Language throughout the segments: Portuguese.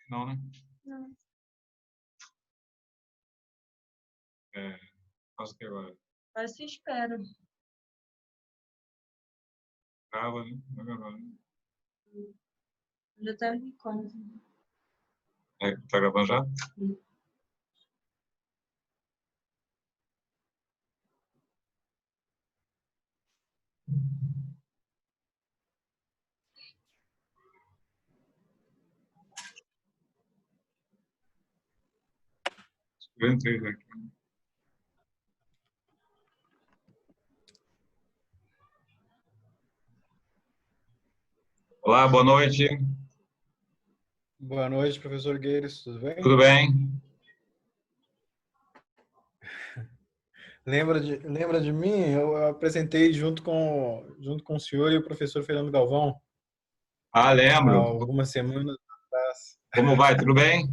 Não, né? Não. Faço o que agora? Mas se espera. Grava, né? Vai gravar, né? Já tá gravando. Tá gravando já? Eu entrei aqui. Olá, boa noite. Boa noite, professor Gueires, tudo bem? Tudo bem? Lembra de mim? Eu apresentei junto com o senhor e o professor Fernando Galvão Ah, há lembro. algumas semanas atrás. Como vai? Tudo bem?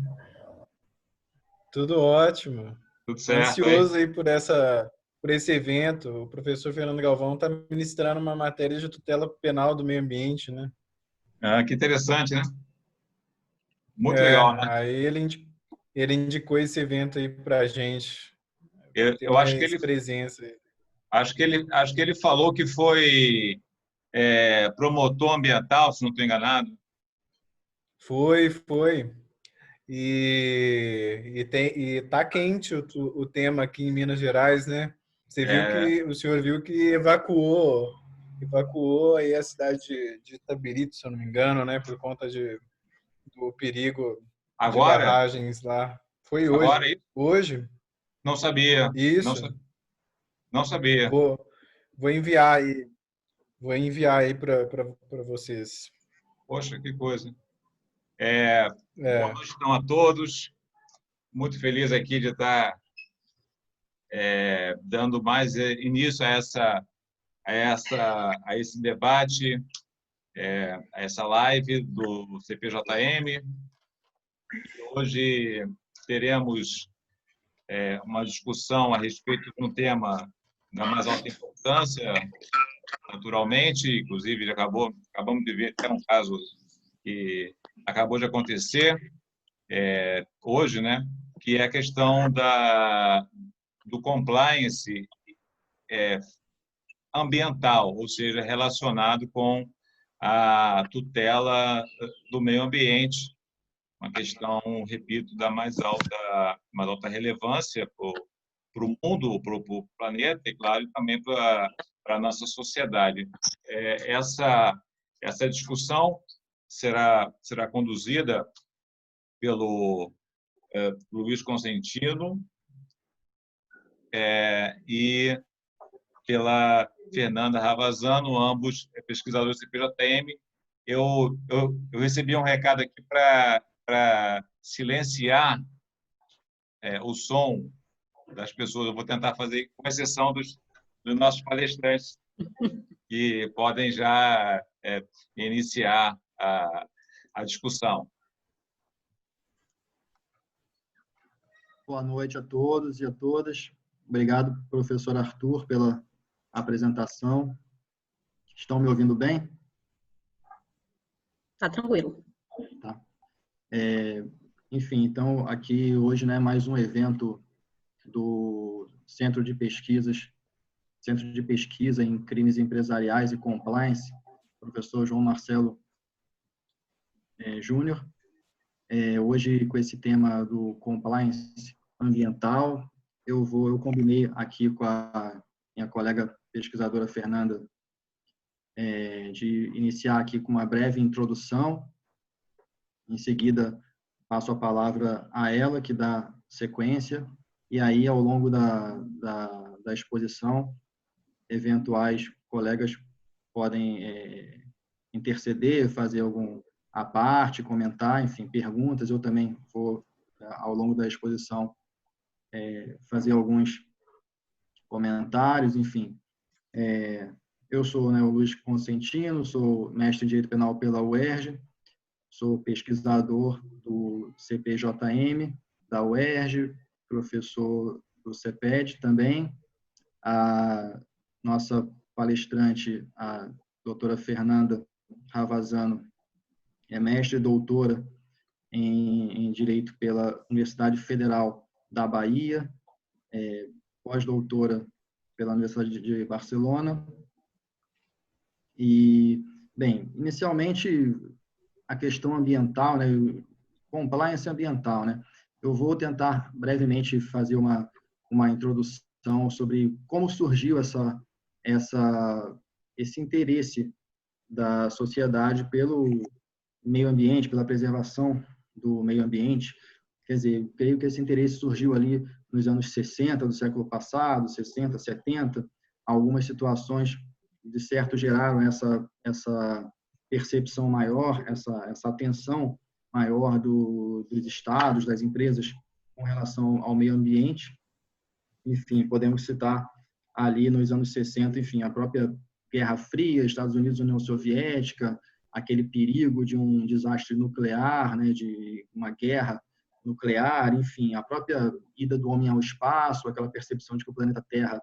Tudo ótimo. Tudo certo aí? Ansioso aí por esse evento. O professor Fernando Galvão está ministrando uma matéria de tutela penal do meio ambiente, né? Ah, que interessante, né? Muito legal, né? Aí ele indicou esse evento aí para a gente ter Eu acho que mais presença aí. acho que ele falou que foi promotor ambiental, se não estou enganado. Foi. E tá quente o tema aqui em Minas Gerais, né? O senhor viu que evacuou aí a cidade de Itabirito, se eu não me engano, né? Por conta do perigo de Agora? barragens lá. Foi hoje. Agora? Hoje? Não sabia. Isso. Não sabia. Vou, vou enviar aí, para vocês. Poxa, que coisa. Boa É, noite então a todos. Muito feliz aqui de estar dando mais início a esse debate, a essa live do CPJM. Hoje teremos uma discussão a respeito de um tema da mais alta importância, naturalmente, inclusive acabamos de ver até um caso que acabou de acontecer hoje, né? Que é a questão do compliance ambiental, ou seja, relacionado com a tutela do meio ambiente, uma questão, repito, da mais alta relevância para o mundo, para o planeta e, claro, também para a nossa sociedade. Essa discussão será conduzida pelo Luiz Consentino e pela Fernanda Ravazano, ambos pesquisadores do CPJM. Eu recebi um recado aqui para silenciar o som das pessoas. Eu vou tentar fazer com exceção dos nossos palestrantes, que podem já iniciar a discussão. Boa noite a todos e a todas. Obrigado, professor Arthur, pela apresentação. Estão me ouvindo bem? Tá tranquilo. Tá. Enfim, então, aqui hoje, né, mais um evento do Centro de Pesquisa em Crimes Empresariais e Compliance, professor João Marcelo Júnior. Hoje, com esse tema do compliance ambiental, eu combinei aqui com a minha colega pesquisadora Fernanda de iniciar aqui com uma breve introdução. Em seguida, passo a palavra a ela, que dá sequência, e aí, ao longo da exposição, eventuais colegas podem interceder, fazer algum à parte, comentar, enfim, perguntas. Eu também vou, ao longo da exposição, fazer alguns comentários, enfim. Eu sou, né, o Luiz Consentino, sou mestre em Direito Penal pela UERJ, sou pesquisador do CPJM, da UERJ, professor do CEPED também. A nossa palestrante, a doutora Fernanda Ravazano, é mestre e doutora em Direito pela Universidade Federal da Bahia, pós-doutora pela Universidade de Barcelona. E, bem, inicialmente, a questão ambiental, né, compliance ambiental, né? Eu vou tentar brevemente fazer uma introdução sobre como surgiu esse interesse da sociedade pelo meio ambiente, pela preservação do meio ambiente. Quer dizer, eu creio que esse interesse surgiu ali nos anos 60 do século passado, 60, 70. Algumas situações, de certo, geraram essa percepção maior, essa atenção maior dos estados, das empresas com relação ao meio ambiente. Enfim, podemos citar ali nos anos 60, enfim, a própria Guerra Fria, Estados Unidos, União Soviética, aquele perigo de um desastre nuclear, né, de uma guerra nuclear, enfim, a própria ida do homem ao espaço, aquela percepção de que o planeta Terra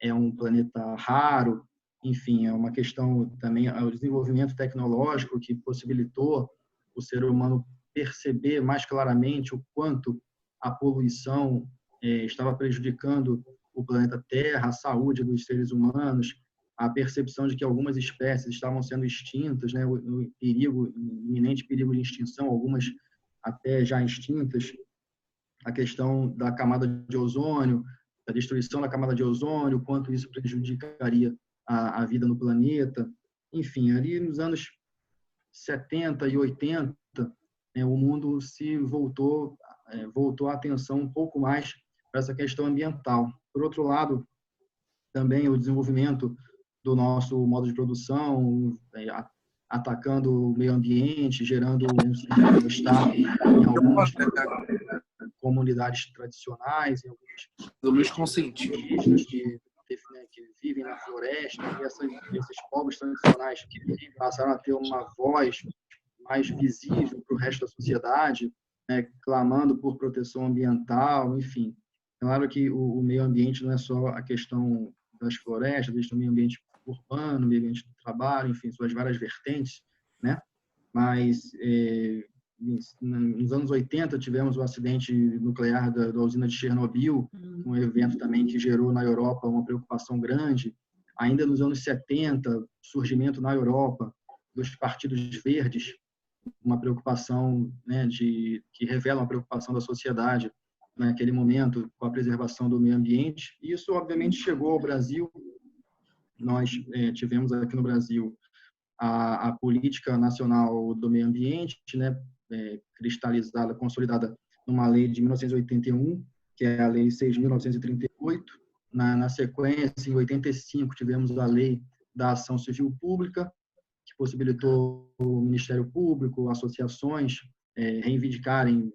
é um planeta raro, enfim, é uma questão também, o desenvolvimento tecnológico que possibilitou o ser humano perceber mais claramente o quanto a poluição estava prejudicando o planeta Terra, a saúde dos seres humanos, a percepção de que algumas espécies estavam sendo extintas, né, o iminente perigo de extinção, algumas até já extintas, a questão da camada de ozônio, da destruição da camada de ozônio, o quanto isso prejudicaria a vida no planeta. Enfim, ali nos anos 70 e 80, né, o mundo se voltou a atenção um pouco mais para essa questão ambiental. Por outro lado, também o desenvolvimento do nosso modo de produção, atacando o meio ambiente, gerando um certo mal-estar em algumas comunidades tradicionais, em alguns indígenas que vivem na floresta, e esses povos tradicionais passaram a ter uma voz mais visível para o resto da sociedade, né, clamando por proteção ambiental, enfim. Claro que o meio ambiente não é só a questão das florestas, existe o meio ambiente urbano, meio ambiente do trabalho, enfim, suas várias vertentes, né? Mas nos anos 80 tivemos o acidente nuclear da usina de Chernobyl, um evento também que gerou na Europa uma preocupação grande. Ainda nos anos 70, surgimento na Europa dos partidos verdes, uma preocupação, né, que revela uma preocupação da sociedade naquele momento com a preservação do meio ambiente. E isso, obviamente, chegou ao Brasil. Nós tivemos aqui no Brasil a Política Nacional do Meio Ambiente, né, cristalizada, consolidada numa lei de 1981, que é a Lei 6.938. Na sequência, em 85, tivemos a Lei da Ação Civil Pública, que possibilitou o Ministério Público, associações, reivindicarem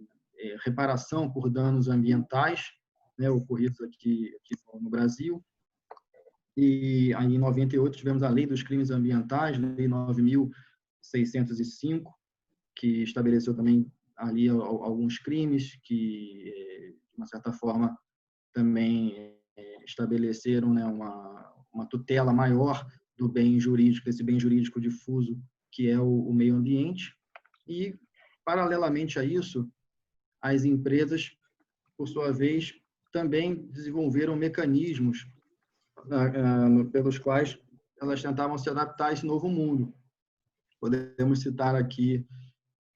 reparação por danos ambientais, né, ocorridos aqui no Brasil. E aí, em 98, tivemos a Lei dos Crimes Ambientais, Lei 9.605, que estabeleceu também ali alguns crimes que, de uma certa forma, também estabeleceram, né, uma tutela maior do bem jurídico, esse bem jurídico difuso que é o meio ambiente. E, paralelamente a isso, as empresas, por sua vez, também desenvolveram mecanismos pelos quais elas tentavam se adaptar a esse novo mundo. Podemos citar aqui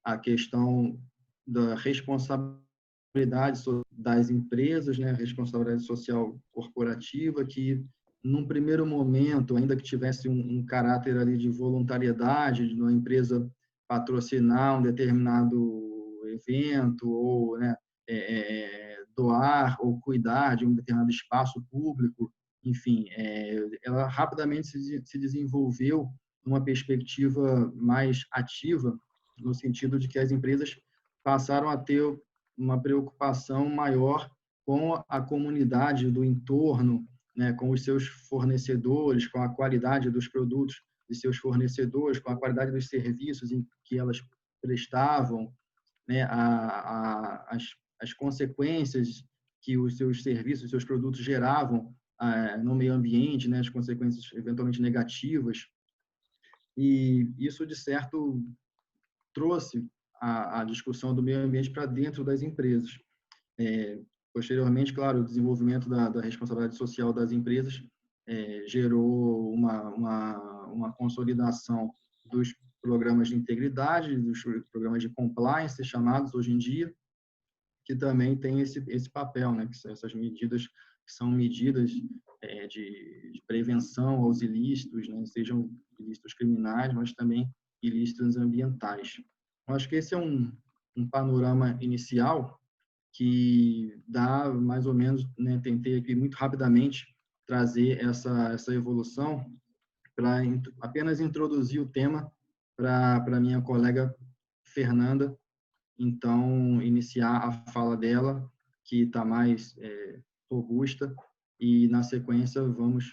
a questão da responsabilidade das empresas, né, a responsabilidade social corporativa, que, num primeiro momento, ainda que tivesse um caráter ali de voluntariedade, de uma empresa patrocinar um determinado evento, ou, né, doar ou cuidar de um determinado espaço público, enfim, ela rapidamente se desenvolveu numa perspectiva mais ativa, no sentido de que as empresas passaram a ter uma preocupação maior com a comunidade do entorno, né, com os seus fornecedores, com a qualidade dos produtos de seus fornecedores, com a qualidade dos serviços em que elas prestavam, né, as consequências que os seus serviços, os seus produtos geravam no meio ambiente, né, as consequências eventualmente negativas. E isso, de certo, trouxe a discussão do meio ambiente para dentro das empresas. Posteriormente, claro, o desenvolvimento da responsabilidade social das empresas gerou uma consolidação dos programas de integridade, dos programas de compliance, chamados hoje em dia, que também tem esse papel, né, que são essas medidas, que são medidas de prevenção aos ilícitos, né, sejam ilícitos criminais, mas também ilícitos ambientais. Eu acho que esse é um panorama inicial que dá mais ou menos, né, tentei aqui muito rapidamente trazer essa evolução para apenas introduzir o tema para minha colega Fernanda, então iniciar a fala dela, que está mais robusta, e na sequência vamos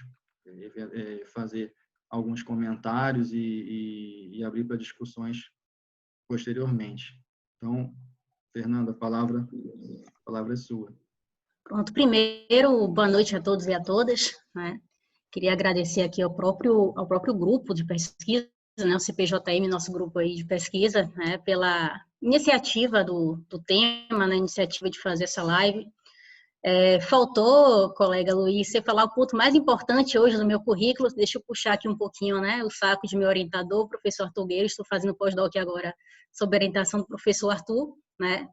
fazer alguns comentários e abrir para discussões posteriormente. Então, Fernanda, a palavra é sua. Pronto, primeiro, boa noite a todos e a todas, né? Queria agradecer aqui ao próprio grupo de pesquisa, né, o CPJM, nosso grupo aí de pesquisa, né, pela iniciativa do tema, né, iniciativa de fazer essa live. Faltou, colega Luiz, você falar o ponto mais importante hoje do meu currículo. Deixa eu puxar aqui um pouquinho, né, o saco de meu orientador, o professor Arthur Guerreiro. Estou fazendo pós-doc agora sob a orientação do professor Arthur, né?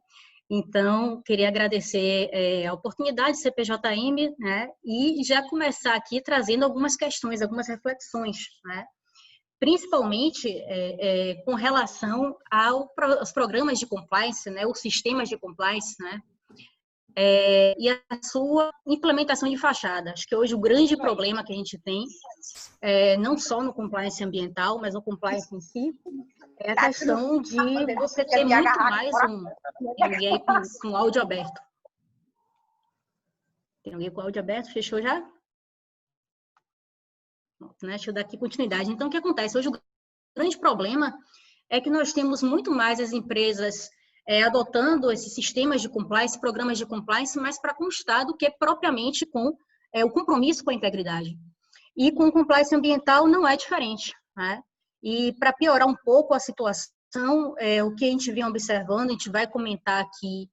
Então, queria agradecer a oportunidade de CPJM, né, e já começar aqui trazendo algumas questões, algumas reflexões, né, principalmente com relação aos programas de compliance, né, os sistemas de compliance, né, e a sua implementação de fachada. Acho que hoje o grande problema que a gente tem, não só no compliance ambiental, mas no compliance em si, é a questão de você ter muito mais Tem alguém aí com o áudio aberto? Tem alguém com o áudio aberto? Fechou já? Pronto, né? Deixa eu dar aqui continuidade. Então, o que acontece? Hoje o grande problema é que nós temos muito mais as empresas adotando esses sistemas de compliance, programas de compliance, mas para constar do que propriamente com o compromisso com a integridade. E com o compliance ambiental não é diferente, né? E para piorar um pouco a situação, o que a gente vem observando, a gente vai comentar aqui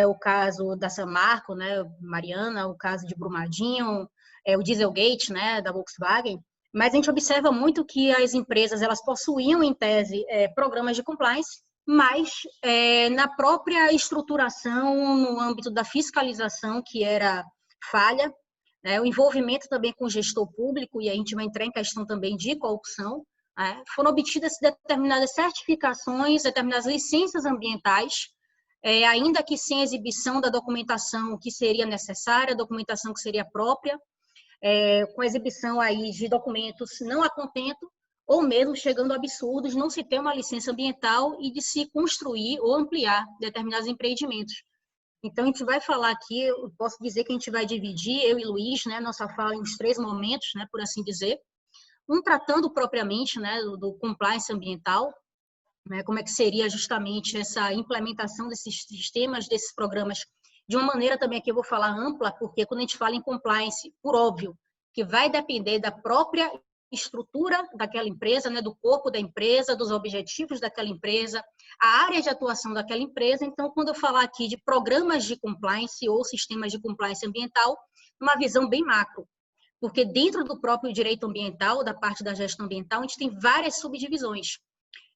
o caso da Samarco, né, Mariana, o caso de Brumadinho, o Dieselgate, né, da Volkswagen, mas a gente observa muito que as empresas elas possuíam, em tese, programas de compliance, mas na própria estruturação, no âmbito da fiscalização, que era falha, o envolvimento também com o gestor público, e a gente vai entrar em questão também de corrupção, foram obtidas determinadas certificações, determinadas licenças ambientais, ainda que sem exibição da documentação que seria necessária, documentação que seria própria, com exibição aí de documentos não a contento, ou mesmo chegando a absurdos, não se ter uma licença ambiental e de se construir ou ampliar determinados empreendimentos. Então, a gente vai falar aqui, eu posso dizer que a gente vai dividir, eu e Luiz, né, nossa fala em uns 3 momentos, né, por assim dizer. Um tratando propriamente, né, do compliance ambiental, né, como é que seria justamente essa implementação desses sistemas, desses programas, de uma maneira também que eu vou falar ampla, porque quando a gente fala em compliance, por óbvio, que vai depender da própria estrutura daquela empresa, né, do corpo da empresa, dos objetivos daquela empresa, a área de atuação daquela empresa. Então, quando eu falar aqui de programas de compliance ou sistemas de compliance ambiental, uma visão bem macro, porque dentro do próprio direito ambiental, da parte da gestão ambiental, a gente tem várias subdivisões.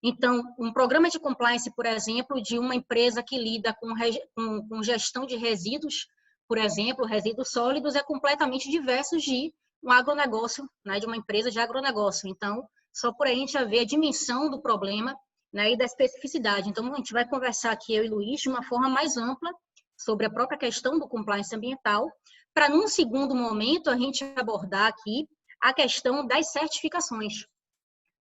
Então, um programa de compliance, por exemplo, de uma empresa que lida com gestão de resíduos, por exemplo, resíduos sólidos, é completamente diverso de um agronegócio, né, de uma empresa de agronegócio. Então, só por aí a gente já vê a dimensão do problema, né, e da especificidade. Então, a gente vai conversar aqui, eu e Luiz, de uma forma mais ampla sobre a própria questão do compliance ambiental, para, num segundo momento, a gente abordar aqui a questão das certificações.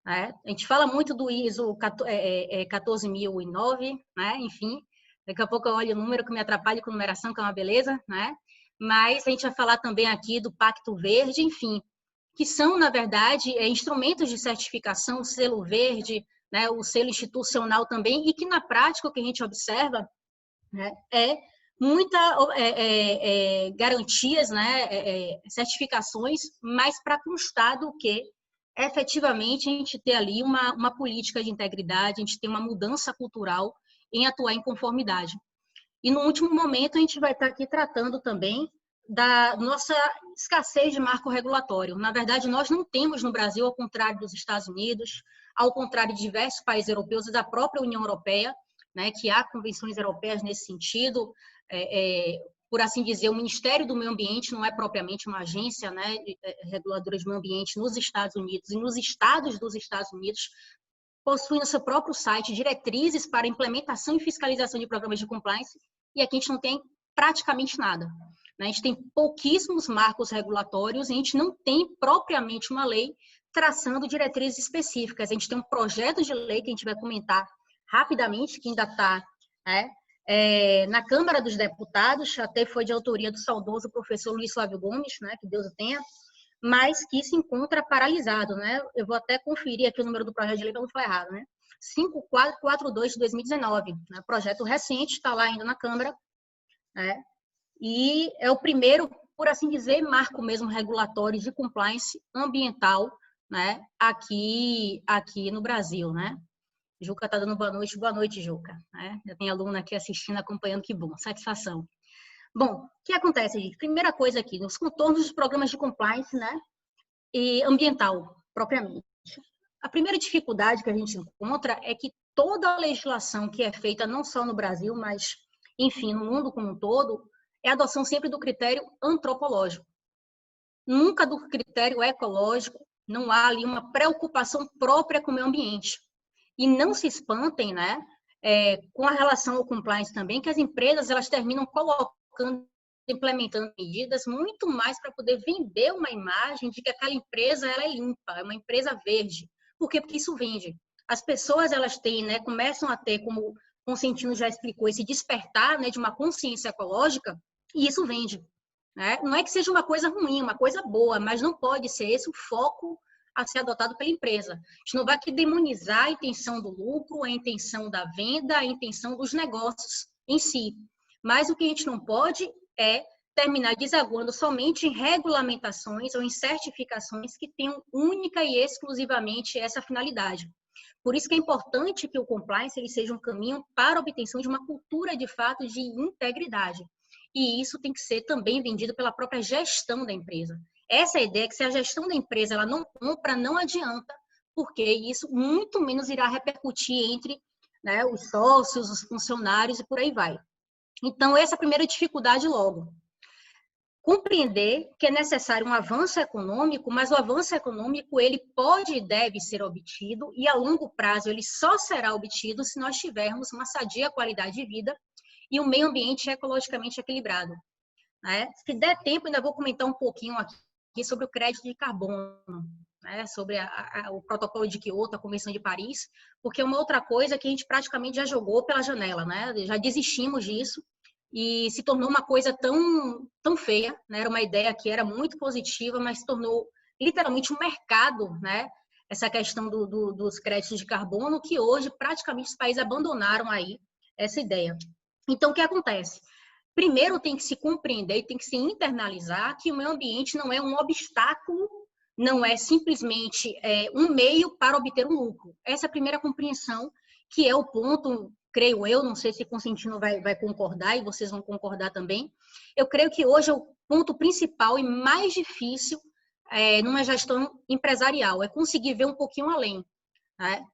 A gente fala muito do ISO 14009, né? Enfim, daqui a pouco eu olho o número que me atrapalha com numeração, que é uma beleza, né? Mas a gente vai falar também aqui do Pacto Verde, enfim, que são, na verdade, instrumentos de certificação, o selo verde, né? O selo institucional também, e que na prática o que a gente observa, né, muita garantias, né, certificações, mas para constar do que efetivamente a gente ter ali uma política de integridade, a gente tem uma mudança cultural em atuar em conformidade. E no último momento, a gente vai estar aqui tratando também da nossa escassez de marco regulatório. Na verdade, nós não temos no Brasil, ao contrário dos Estados Unidos, ao contrário de diversos países europeus e da própria União Europeia, né, que há convenções europeias nesse sentido. Por assim dizer, o Ministério do Meio Ambiente não é propriamente uma agência, né, reguladora de meio ambiente nos Estados Unidos, e nos estados dos Estados Unidos possuem no seu próprio site diretrizes para implementação e fiscalização de programas de compliance, e aqui a gente não tem praticamente nada. A gente tem pouquíssimos marcos regulatórios e a gente não tem propriamente uma lei traçando diretrizes específicas. A gente tem um projeto de lei que a gente vai comentar rapidamente, que ainda está na Câmara dos Deputados, até foi de autoria do saudoso professor Luiz Flávio Gomes, né, que Deus o tenha, mas que se encontra paralisado, né? Eu vou até conferir aqui o número do projeto de lei para não falar errado, né? 5442 de 2019, né? Projeto recente, está lá ainda na Câmara, né? E é o primeiro, por assim dizer, marco mesmo regulatório de compliance ambiental, né? Aqui no Brasil, né? Juca está dando boa noite, Juca, né? Já tem aluno aqui assistindo, acompanhando, que bom, satisfação. Bom, o que acontece, gente? Primeira coisa aqui, nos contornos dos programas de compliance, né? E ambiental, propriamente. A primeira dificuldade que a gente encontra é que toda a legislação que é feita, não só no Brasil, mas, enfim, no mundo como um todo, é a adoção sempre do critério antropológico. Nunca do critério ecológico, não há ali uma preocupação própria com o meio ambiente. E não se espantem, né, com a relação ao compliance também, que as empresas elas terminam colocando, implementando medidas muito mais para poder vender uma imagem de que aquela empresa ela é limpa, é uma empresa verde. Por quê? Porque isso vende. As pessoas elas têm, né, começam a ter, como o Consentino já explicou, esse despertar, né, de uma consciência ecológica, e isso vende. Né? Não é que seja uma coisa ruim, uma coisa boa, mas não pode ser esse o foco a ser adotado pela empresa. A gente não vai aqui demonizar a intenção do lucro, a intenção da venda, a intenção dos negócios em si. Mas o que a gente não pode é terminar desaguando somente em regulamentações ou em certificações que tenham única e exclusivamente essa finalidade. Por isso que é importante que o compliance ele seja um caminho para a obtenção de uma cultura de fato de integridade. E isso tem que ser também vendido pela própria gestão da empresa. Essa é a ideia que se a gestão da empresa ela não compra, não adianta, porque isso muito menos irá repercutir entre, né, os sócios, os funcionários e por aí vai. Então, essa é a primeira dificuldade logo. Compreender que é necessário um avanço econômico, mas o avanço econômico ele pode e deve ser obtido e a longo prazo ele só será obtido se nós tivermos uma sadia qualidade de vida e um meio ambiente ecologicamente equilibrado. Né? Se der tempo, ainda vou comentar um pouquinho aqui sobre o crédito de carbono, né? Sobre o protocolo de Kyoto, a Convenção de Paris, porque é uma outra coisa que a gente praticamente já jogou pela janela, né? Já desistimos disso e se tornou uma coisa tão feia, né? Era uma ideia que era muito positiva, mas se tornou literalmente um mercado, né? Essa questão dos créditos de carbono, que hoje praticamente os países abandonaram aí essa ideia. Então, o que acontece? Primeiro tem que se compreender e tem que se internalizar que o meio ambiente não é um obstáculo, não é simplesmente um meio para obter um lucro. Essa é a primeira compreensão, que é o ponto, creio eu, não sei se Consentino vai concordar e vocês vão concordar também. Eu creio que hoje é o ponto principal e mais difícil numa gestão empresarial, é conseguir ver um pouquinho além. Né?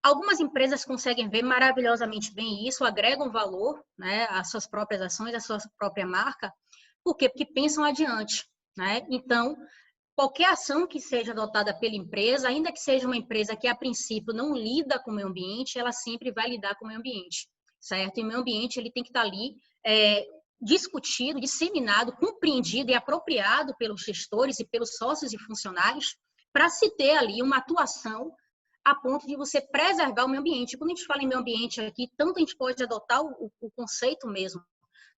Algumas empresas conseguem ver maravilhosamente bem isso, agregam valor, né, às suas próprias ações, à sua própria marca. Por quê? Porque pensam adiante. Né? Então, qualquer ação que seja adotada pela empresa, ainda que seja uma empresa que, a princípio, não lida com o meio ambiente, ela sempre vai lidar com o meio ambiente. Certo? E o meio ambiente ele tem que estar ali discutido, disseminado, compreendido e apropriado pelos gestores e pelos sócios e funcionários para se ter ali uma atuação a ponto de você preservar o meio ambiente. Quando a gente fala em meio ambiente aqui, tanto a gente pode adotar o conceito mesmo,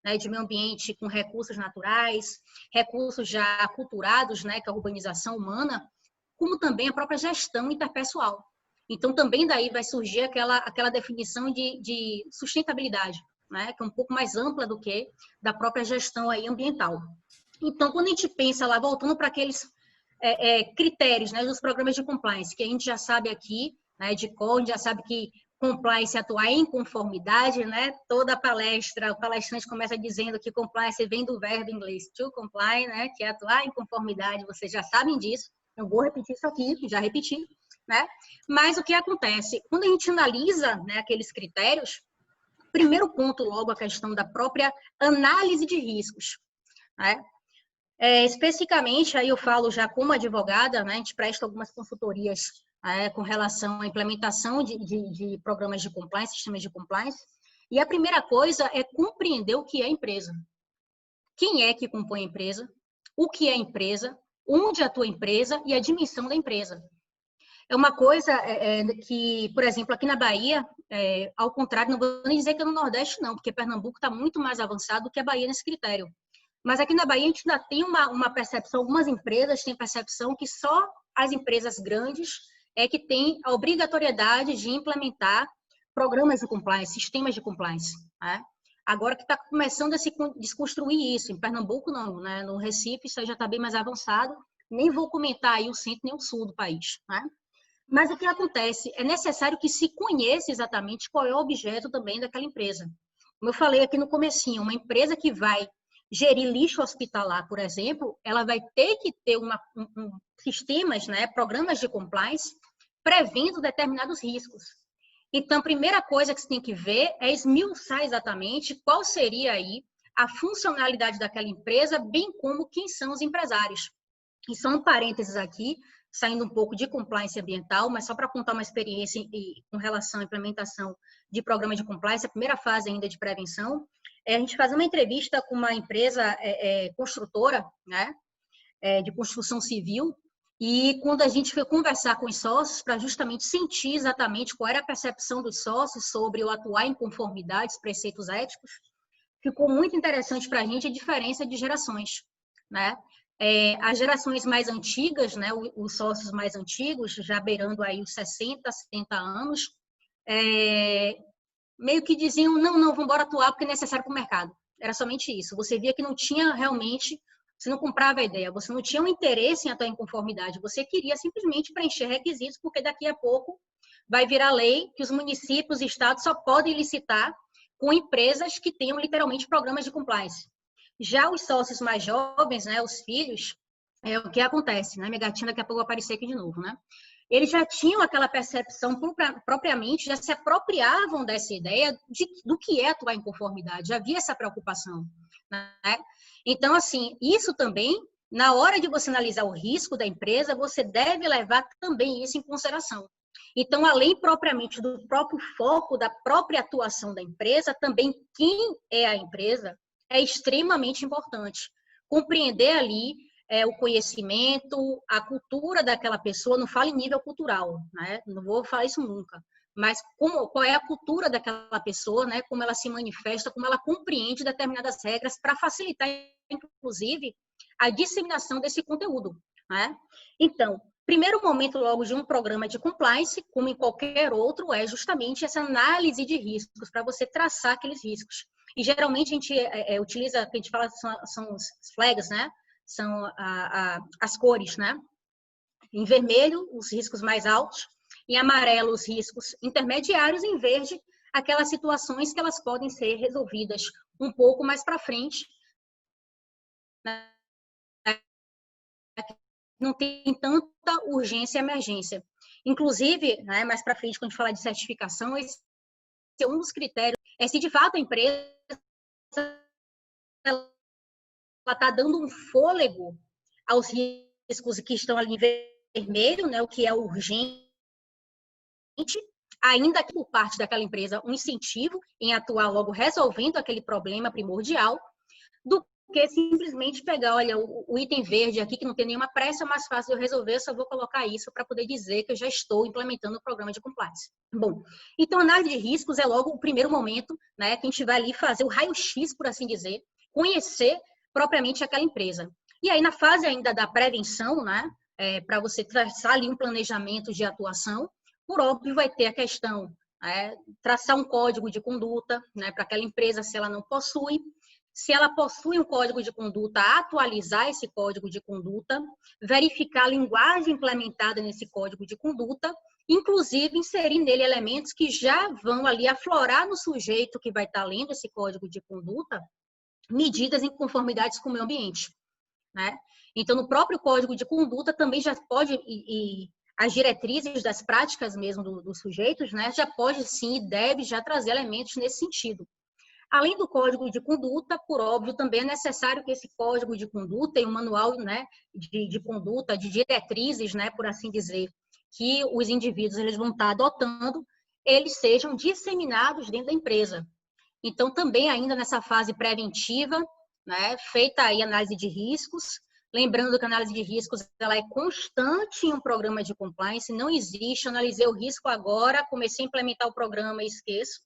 né, de meio ambiente com recursos naturais, recursos já aculturados, né, que é a urbanização humana, como também a própria gestão interpessoal. Então, também daí vai surgir aquela definição de sustentabilidade, né, que é um pouco mais ampla do que da própria gestão aí ambiental. Então, quando a gente pensa lá, voltando para aqueles critérios, né, dos programas de compliance, que a gente já sabe aqui, né, de cor, a gente já sabe que compliance atuar em conformidade, né? Toda palestra, o palestrante começa dizendo que compliance vem do verbo inglês to comply, né? Que é atuar em conformidade, vocês já sabem disso. Não vou repetir isso aqui, já repeti, né? Mas o que acontece? Quando a gente analisa, né, aqueles critérios, primeiro ponto logo a questão da própria análise de riscos, né? Especificamente, aí eu falo já como advogada, né? A gente presta algumas consultorias com relação à implementação de programas de compliance, sistemas de compliance. E a primeira coisa é compreender o que é a empresa. Quem é que compõe a empresa? O que é a empresa? Onde atua a empresa? E a dimensão da empresa. É uma coisa que, por exemplo, aqui na Bahia, ao contrário, não vou nem dizer que é no Nordeste, não, porque Pernambuco está muito mais avançado do que a Bahia nesse critério. Mas aqui na Bahia a gente ainda tem uma percepção, algumas empresas têm percepção que só as empresas grandes é que têm a obrigatoriedade de implementar programas de compliance, sistemas de compliance. Né? Agora que está começando a se desconstruir isso. Em Pernambuco, não. Né? No Recife, isso aí já está bem mais avançado. Nem vou comentar aí o centro nem o sul do país. Né? Mas o que acontece? É necessário que se conheça exatamente qual é o objeto também daquela empresa. Como eu falei aqui no comecinho, uma empresa que vai gerir lixo hospitalar, por exemplo, ela vai ter que ter sistemas, né, programas de compliance, prevendo determinados riscos. Então, a primeira coisa que você tem que ver é esmiuçar exatamente qual seria aí a funcionalidade daquela empresa, bem como quem são os empresários. E só um parênteses aqui, saindo um pouco de compliance ambiental, mas só para contar uma experiência com relação à implementação de programa de compliance, a primeira fase ainda de prevenção, a gente faz uma entrevista com uma empresa construtora, né, de construção civil, e quando a gente foi conversar com os sócios para justamente sentir exatamente qual era a percepção dos sócios sobre o atuar em conformidade, preceitos éticos, ficou muito interessante para a gente a diferença de gerações, né? As gerações mais antigas, né, os sócios mais antigos, já beirando aí os 60, 70 anos, meio que diziam, não, vamos embora atuar porque é necessário para o mercado. Era somente isso. Você via que não tinha realmente, você não comprava a ideia, você não tinha um interesse em atuar em conformidade, você queria simplesmente preencher requisitos, porque daqui a pouco vai virar lei que os municípios e estados só podem licitar com empresas que tenham literalmente programas de compliance. Já os sócios mais jovens, né, os filhos, o que acontece, né? Minha gatinha daqui a pouco vai aparecer aqui de novo, né? Eles já tinham aquela percepção propriamente, já se apropriavam dessa ideia do que é atuar em conformidade, já havia essa preocupação, né? Então, assim, isso também, na hora de você analisar o risco da empresa, você deve levar também isso em consideração. Então, além propriamente do próprio foco da própria atuação da empresa, também quem é a empresa é extremamente importante. Compreender ali o conhecimento, a cultura daquela pessoa, não falo em nível cultural, né? Não vou falar isso nunca, mas qual é a cultura daquela pessoa, né? Como ela se manifesta, como ela compreende determinadas regras para facilitar, inclusive, a disseminação desse conteúdo, né? Então, primeiro momento logo de um programa de compliance, como em qualquer outro, é justamente essa análise de riscos, para você traçar aqueles riscos. E geralmente a gente utiliza, que a gente fala, são os flags, né? São as cores, né? Em vermelho, os riscos mais altos, em amarelo, os riscos intermediários, em verde, aquelas situações que elas podem ser resolvidas um pouco mais para frente, né? Não tem tanta urgência e emergência. Inclusive, né, mais para frente, quando a gente falar de certificação, esse é um dos critérios, se de fato a empresa está dando um fôlego aos riscos que estão ali em vermelho, né, o que é urgente, ainda que por parte daquela empresa um incentivo em atuar logo resolvendo aquele problema primordial, do que simplesmente pegar, olha, o item verde aqui, que não tem nenhuma pressa, é mais fácil de eu resolver, eu só vou colocar isso para poder dizer que eu já estou implementando o programa de compliance. Bom, então a análise de riscos é logo o primeiro momento, né, que a gente vai ali fazer o raio-x, por assim dizer, conhecer propriamente aquela empresa. E aí, na fase ainda da prevenção, né, para você traçar ali um planejamento de atuação, por óbvio vai ter a questão, traçar um código de conduta, né, para aquela empresa, se ela não possui. Se ela possui um código de conduta, atualizar esse código de conduta, verificar a linguagem implementada nesse código de conduta inclusive inserir nele elementos que já vão ali aflorar no sujeito que vai estar lendo esse código de conduta, medidas em conformidades com o meio ambiente, né? Então, no próprio código de conduta também já pode, e as diretrizes das práticas mesmo dos sujeitos, né, já pode sim e deve já trazer elementos nesse sentido. Além do código de conduta, por óbvio, também é necessário que esse código de conduta e um manual, né, de conduta, de diretrizes, né, por assim dizer, que os indivíduos eles vão estar adotando, eles sejam disseminados dentro da empresa. Então, também ainda nessa fase preventiva, né, feita aí análise de riscos, lembrando que a análise de riscos ela é constante em um programa de compliance, não existe, analisei o risco agora, comecei a implementar o programa e esqueço,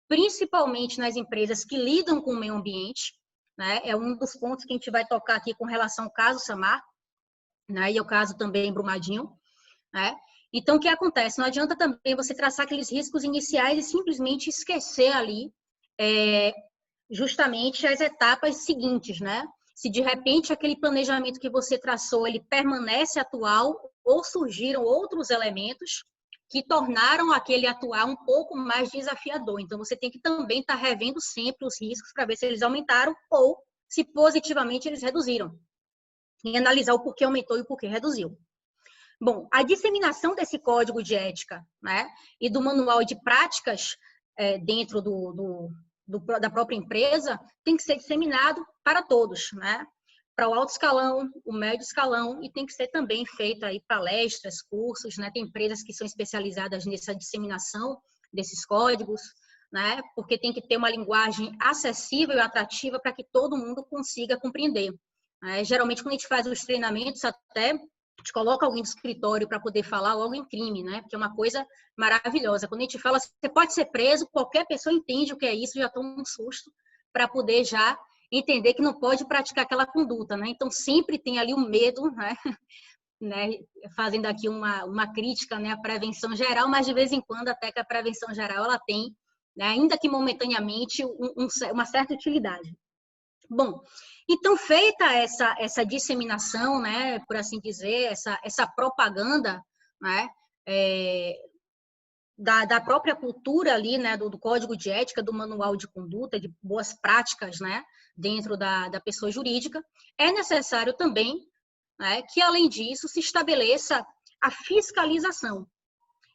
principalmente nas empresas que lidam com o meio ambiente, né, é um dos pontos que a gente vai tocar aqui com relação ao caso Samar, né, e o caso também Brumadinho, né. Então, o que acontece? Não adianta também você traçar aqueles riscos iniciais e simplesmente esquecer ali justamente as etapas seguintes, né? Se de repente aquele planejamento que você traçou, ele permanece atual ou surgiram outros elementos que tornaram aquele atual um pouco mais desafiador. Então, você tem que também estar revendo sempre os riscos para ver se eles aumentaram ou se positivamente eles reduziram. E analisar o porquê aumentou e o porquê reduziu. Bom, a disseminação desse código de ética, né, e do manual de práticas dentro da própria empresa tem que ser disseminado para todos, né? Para o alto escalão, o médio escalão, e tem que ser também feito aí palestras, cursos, né? Tem empresas que são especializadas nessa disseminação desses códigos, né? Porque tem que ter uma linguagem acessível e atrativa para que todo mundo consiga compreender. Geralmente, quando a gente faz os treinamentos, até a gente coloca alguém do escritório para poder falar logo em crime, né? Porque é uma coisa maravilhosa. Quando a gente fala, você pode ser preso, qualquer pessoa entende o que é isso, já toma um susto para poder já entender que não pode praticar aquela conduta, né? Então, sempre tem ali o medo, né? Fazendo aqui uma crítica, né, à prevenção geral, mas de vez em quando até que a prevenção geral ela tem, né, ainda que momentaneamente, uma certa utilidade. Bom, então, feita essa disseminação, né, por assim dizer, essa propaganda, né, da própria cultura ali, né, do código de ética, do manual de conduta, de boas práticas, né, dentro da pessoa jurídica, é necessário também, né, que, além disso, se estabeleça a fiscalização.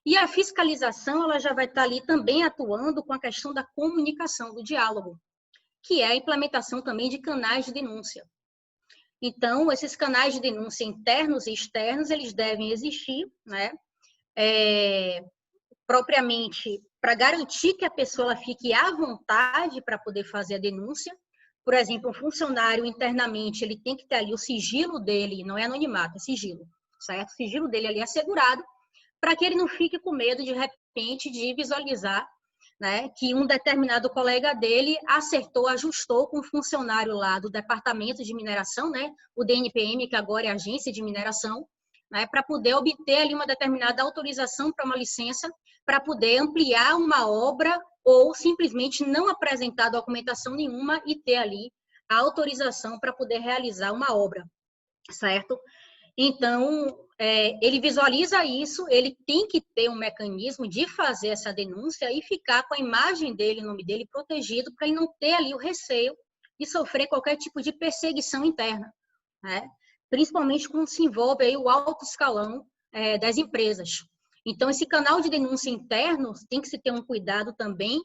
E a fiscalização ela já vai estar ali também atuando com a questão da comunicação, do diálogo, que é a implementação também de canais de denúncia. Então, esses canais de denúncia internos e externos, eles devem existir, né, propriamente para garantir que a pessoa fique à vontade para poder fazer a denúncia. Por exemplo, um funcionário internamente, ele tem que ter ali o sigilo dele, não é anonimato, é sigilo, certo? O sigilo dele ali assegurado, para que ele não fique com medo, de repente, de visualizar, né, que um determinado colega dele acertou, ajustou com um funcionário lá do departamento de mineração, né, o DNPM, que agora é a agência de mineração, né, para poder obter ali uma determinada autorização para uma licença, para poder ampliar uma obra ou simplesmente não apresentar documentação nenhuma e ter ali a autorização para poder realizar uma obra, certo? Então, ele visualiza isso, ele tem que ter um mecanismo de fazer essa denúncia e ficar com a imagem dele, o nome dele protegido, para ele não ter ali o receio de sofrer qualquer tipo de perseguição interna, né? Principalmente quando se envolve aí o alto escalão das empresas. Então, esse canal de denúncia interno tem que se ter um cuidado também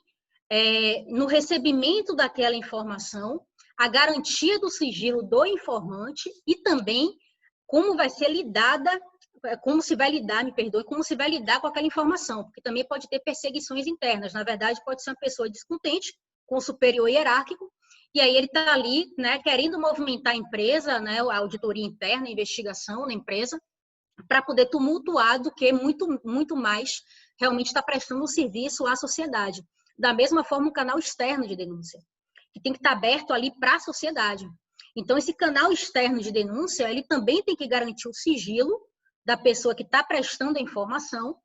no recebimento daquela informação, a garantia do sigilo do informante e também como vai ser lidada, como se vai lidar, me perdoe, como se vai lidar com aquela informação, porque também pode ter perseguições internas. Na verdade, pode ser uma pessoa descontente com o superior hierárquico, e aí ele está ali, né, querendo movimentar a empresa, né, a auditoria interna, a investigação na empresa, para poder tumultuar do que muito mais realmente está prestando um serviço à sociedade. Da mesma forma, um canal externo de denúncia, que tem que estar aberto ali para a sociedade. Então, esse canal externo de denúncia, ele também tem que garantir o sigilo da pessoa que está prestando a informação.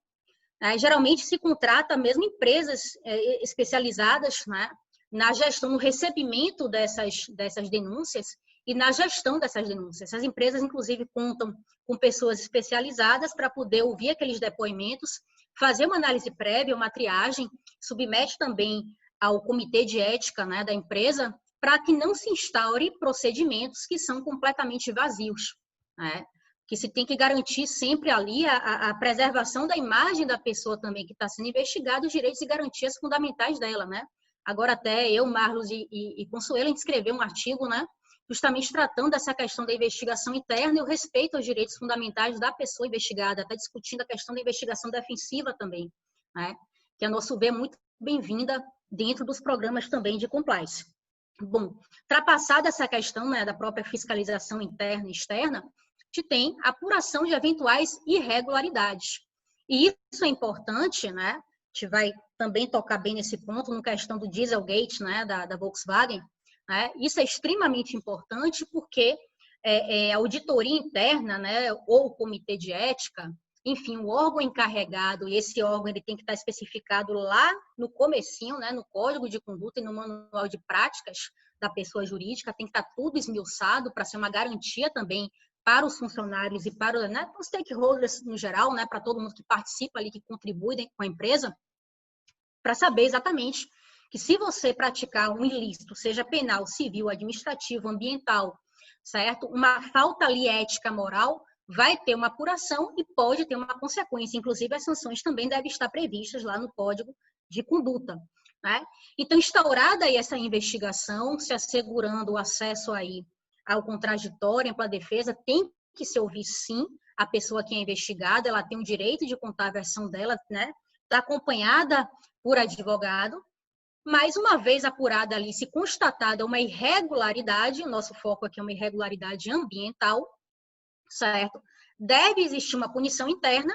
Geralmente se contrata mesmo empresas especializadas, né, na gestão, no recebimento dessas denúncias, e na gestão dessas denúncias. Essas empresas, inclusive, contam com pessoas especializadas para poder ouvir aqueles depoimentos, fazer uma análise prévia, uma triagem, submete também ao comitê de ética, né, da empresa, para que não se instaure procedimentos que são completamente vazios, né? Que se tem que garantir sempre ali a preservação da imagem da pessoa também que está sendo investigada, os direitos e garantias fundamentais dela, né? Agora até eu, Marlos e Consuelo, a gente escreveu um artigo, né, justamente tratando dessa questão da investigação interna e o respeito aos direitos fundamentais da pessoa investigada, até discutindo a questão da investigação defensiva também, né? Que, a nosso ver, é muito bem-vinda dentro dos programas também de compliance. Bom, ultrapassada essa questão, né, da própria fiscalização interna e externa, a gente tem a apuração de eventuais irregularidades. E isso é importante, né? A gente vai também tocar bem nesse ponto, no questão do Dieselgate, né, da Volkswagen, né? Isso é extremamente importante porque a auditoria interna, né, ou o comitê de ética, enfim, o órgão encarregado, e esse órgão ele tem que estar especificado lá no comecinho, né, no Código de Conduta e no Manual de Práticas da pessoa jurídica, tem que estar tudo esmiuçado para ser uma garantia também para os funcionários e para, né, os stakeholders no geral, né, para todo mundo que participa ali, que contribui com a empresa, para saber exatamente que se você praticar um ilícito, seja penal, civil, administrativo, ambiental, certo? Uma falta ali ética, moral, vai ter uma apuração e pode ter uma consequência. Inclusive, as sanções também devem estar previstas lá no Código de Conduta, né? Então, instaurada aí essa investigação, se assegurando o acesso aí ao contraditório, ampla defesa, tem que se ouvir, sim, a pessoa que é investigada, ela tem o direito de contar a versão dela, né? Está acompanhada por advogado, mas uma vez apurada ali, se constatada uma irregularidade, o nosso foco aqui é uma irregularidade ambiental, certo? Deve existir uma punição interna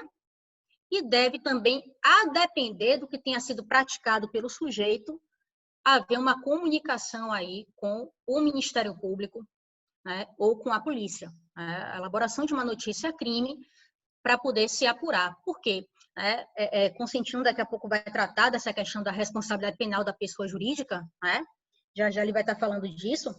e deve também, a depender do que tenha sido praticado pelo sujeito, haver uma comunicação aí com o Ministério Público, né, ou com a polícia. Né? A elaboração de uma notícia crime para poder se apurar. Por quê? Consentindo, daqui a pouco vai tratar dessa questão da responsabilidade penal da pessoa jurídica, né? Já ele vai estar falando disso,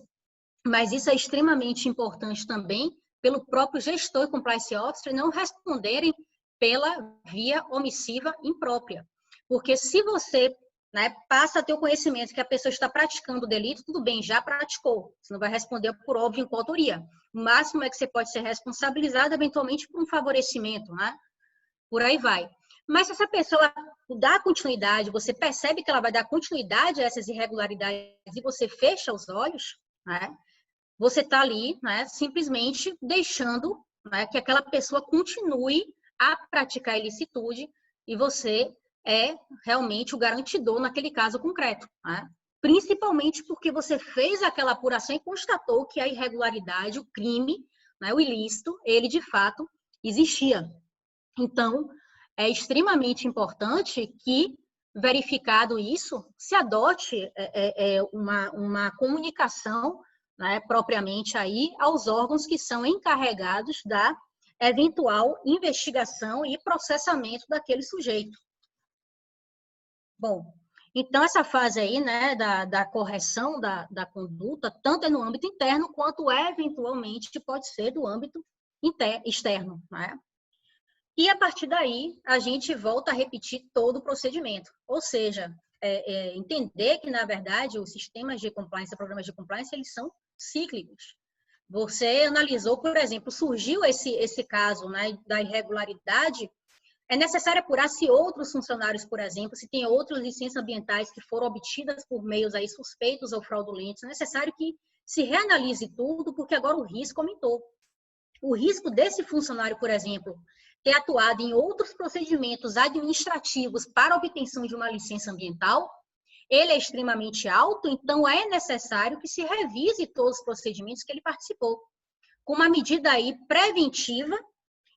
mas isso é extremamente importante também pelo próprio gestor e compliance officer não responderem pela via omissiva imprópria. Porque se você, né, passa a ter o conhecimento que a pessoa está praticando o delito, tudo bem, já praticou. Você não vai responder por óbvio em coautoria. O máximo é que você pode ser responsabilizado eventualmente por um favorecimento, né? Por aí vai. Mas se essa pessoa dá continuidade, você percebe que ela vai dar continuidade a essas irregularidades e você fecha os olhos, né? Você está ali, né, simplesmente deixando, né, que aquela pessoa continue a praticar a ilicitude e você é realmente o garantidor naquele caso concreto, né? Principalmente porque você fez aquela apuração e constatou que a irregularidade, o crime, né, o ilícito, ele de fato existia. Então, é extremamente importante que, verificado isso, se adote uma comunicação, né, propriamente aí aos órgãos que são encarregados da eventual investigação e processamento daquele sujeito. Bom, então essa fase aí, né, da correção da conduta, tanto é no âmbito interno, quanto eventualmente pode ser do âmbito externo, né? E a partir daí, a gente volta a repetir todo o procedimento. Ou seja, entender que, na verdade, os sistemas de compliance, programas de compliance, eles são cíclicos. Você analisou, por exemplo, surgiu esse caso, né, da irregularidade, é necessário apurar se outros funcionários, por exemplo, se tem outras licenças ambientais que foram obtidas por meios aí suspeitos ou fraudulentos, é necessário que se reanalise tudo, porque agora o risco aumentou. O risco desse funcionário, por exemplo, ter atuado em outros procedimentos administrativos para obtenção de uma licença ambiental, ele é extremamente alto, então é necessário que se revise todos os procedimentos que ele participou, com uma medida aí preventiva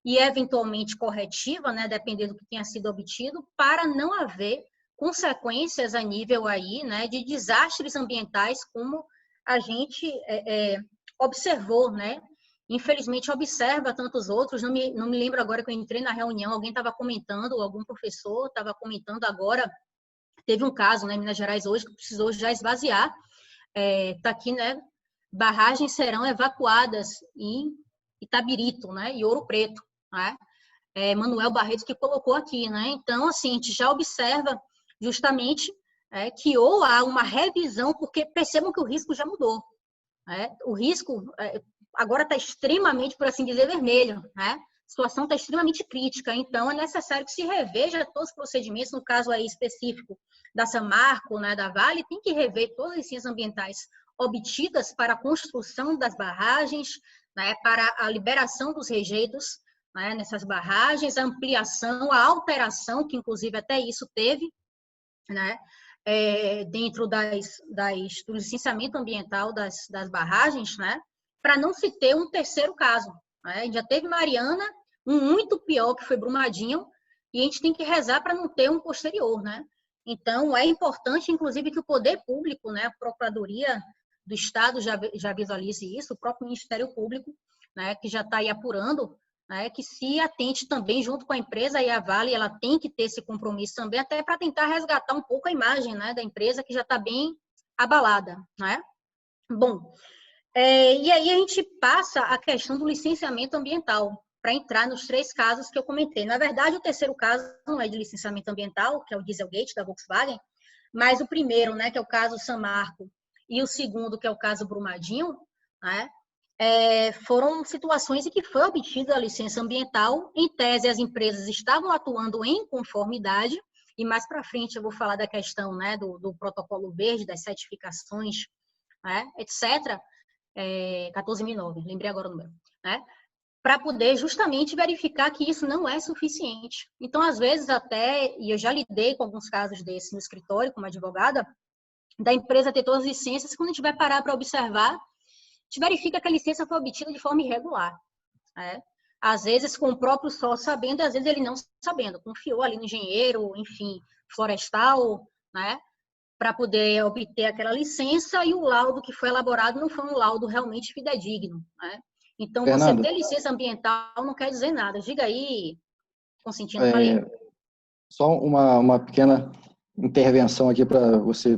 e eventualmente corretiva, né, dependendo do que tenha sido obtido, para não haver consequências a nível aí, né, de desastres ambientais, como a gente observou, né? Infelizmente, observa tantos outros, não me lembro agora que eu entrei na reunião, alguém estava comentando, algum professor estava comentando agora, teve um caso, né, em Minas Gerais hoje, que precisou já esvaziar, está aqui, né, barragens serão evacuadas em Itabirito, né, e Ouro Preto, né? Manuel Barreto que colocou aqui, né? Então, assim, a gente já observa justamente que ou há uma revisão, porque percebam que o risco já mudou, né? O risco agora está extremamente, por assim dizer, vermelho, né? A situação está extremamente crítica, então é necessário que se reveja todos os procedimentos, no caso aí específico da Samarco, né, da Vale, tem que rever todas as licenças ambientais obtidas para a construção das barragens, né, para a liberação dos rejeitos, né, nessas barragens, a ampliação, a alteração, que inclusive até isso teve, né, dentro do licenciamento ambiental das barragens, né, para não se ter um terceiro caso. Né? Já teve Mariana, um muito pior, que foi Brumadinho, e a gente tem que rezar para não ter um posterior. Né? Então, é importante, inclusive, que o poder público, né, a Procuradoria do Estado já visualize isso, o próprio Ministério Público, né, que já está aí apurando, né, que se atente também junto com a empresa, e a Vale ela tem que ter esse compromisso também, até para tentar resgatar um pouco a imagem, né, da empresa, que já está bem abalada. Né? Bom, e aí a gente passa a questão do licenciamento ambiental, para entrar nos 3 casos que eu comentei. Na verdade, o terceiro caso não é de licenciamento ambiental, que é o Dieselgate da Volkswagen, mas o primeiro, né, que é o caso Samarco, e o segundo, que é o caso Brumadinho, né, foram situações em que foi obtida a licença ambiental. Em tese, as empresas estavam atuando em conformidade, e mais para frente eu vou falar da questão, né, do protocolo verde, das certificações, né, etc. 14.009, lembrei agora o número, né? Para poder justamente verificar que isso não é suficiente. Então, às vezes até, e eu já lidei com alguns casos desses no escritório como advogada, da empresa ter todas as licenças, quando a gente vai parar para observar, a gente verifica que a licença foi obtida de forma irregular. Né? Às vezes com o próprio sócio sabendo, e às vezes ele não sabendo, confiou ali no engenheiro, enfim, florestal, né? Para poder obter aquela licença, e o laudo que foi elaborado não foi um laudo realmente fidedigno. Né? Então, você Fernanda, ter licença ambiental não quer dizer nada. Diga aí, Consentino, falei. só uma pequena intervenção aqui para você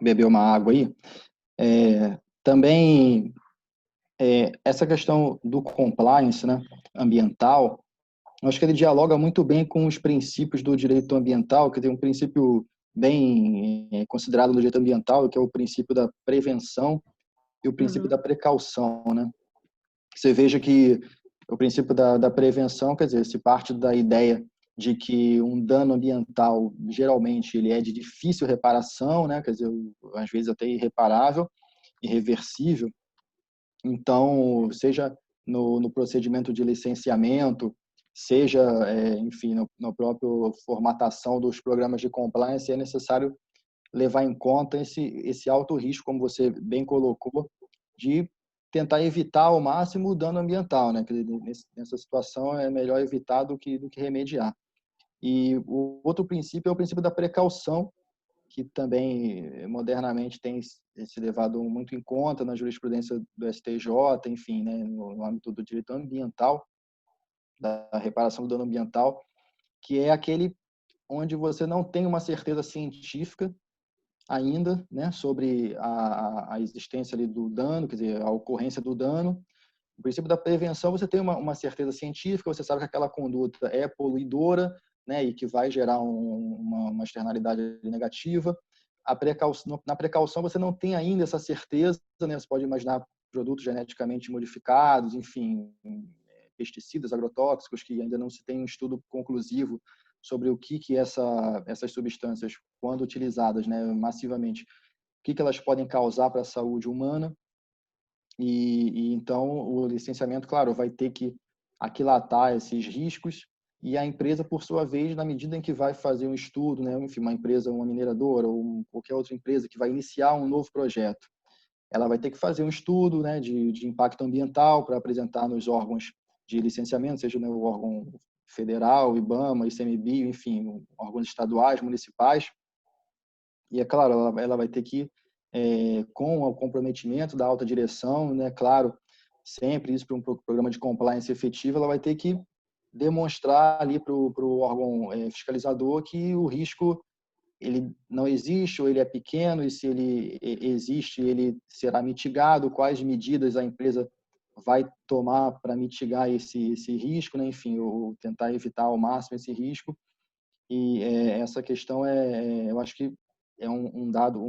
beber uma água aí. Também, essa questão do compliance, né, ambiental, eu acho que ele dialoga muito bem com os princípios do direito ambiental, que tem um princípio bem considerado no direito ambiental, que é o princípio da prevenção e o princípio da precaução, né? Você veja que o princípio da prevenção, quer dizer, se parte da ideia de que um dano ambiental, geralmente, ele é de difícil reparação, né? Quer dizer, às vezes até irreparável, irreversível. Então, seja no procedimento de licenciamento, seja, enfim, na própria formatação dos programas de compliance, é necessário levar em conta esse alto risco, como você bem colocou, de tentar evitar ao máximo o dano ambiental, né? Nessa situação é melhor evitar do que remediar. E o outro princípio é o princípio da precaução, que também modernamente tem se levado muito em conta na jurisprudência do STJ, enfim, né, no âmbito do direito ambiental, da reparação do dano ambiental, que é aquele onde você não tem uma certeza científica ainda, né, sobre a existência ali do dano, quer dizer, a ocorrência do dano. No princípio da prevenção, você tem uma certeza científica, você sabe que aquela conduta é poluidora, né, e que vai gerar uma externalidade negativa. Na precaução, você não tem ainda essa certeza, né? Você pode imaginar produtos geneticamente modificados, enfim, pesticidas, agrotóxicos, que ainda não se tem um estudo conclusivo sobre o que essas substâncias, quando utilizadas, né, massivamente, o que elas podem causar para a saúde humana. E então o licenciamento, claro, vai ter que aquilatar esses riscos, e a empresa, por sua vez, na medida em que vai fazer um estudo, né, enfim, uma empresa, uma mineradora ou qualquer outra empresa que vai iniciar um novo projeto, ela vai ter que fazer um estudo, né, de impacto ambiental para apresentar nos órgãos de licenciamento, seja, né, o órgão federal, IBAMA, ICMBio, enfim, órgãos estaduais, municipais. E, é claro, ela vai ter que, com o comprometimento da alta direção, né, claro, sempre isso para um programa de compliance efetivo, ela vai ter que demonstrar ali para o órgão fiscalizador que o risco ele não existe ou ele é pequeno, e se ele existe, ele será mitigado, quais medidas a empresa vai tomar para mitigar esse risco, né? Enfim, ou tentar evitar ao máximo esse risco. E essa questão eu acho que é um dado,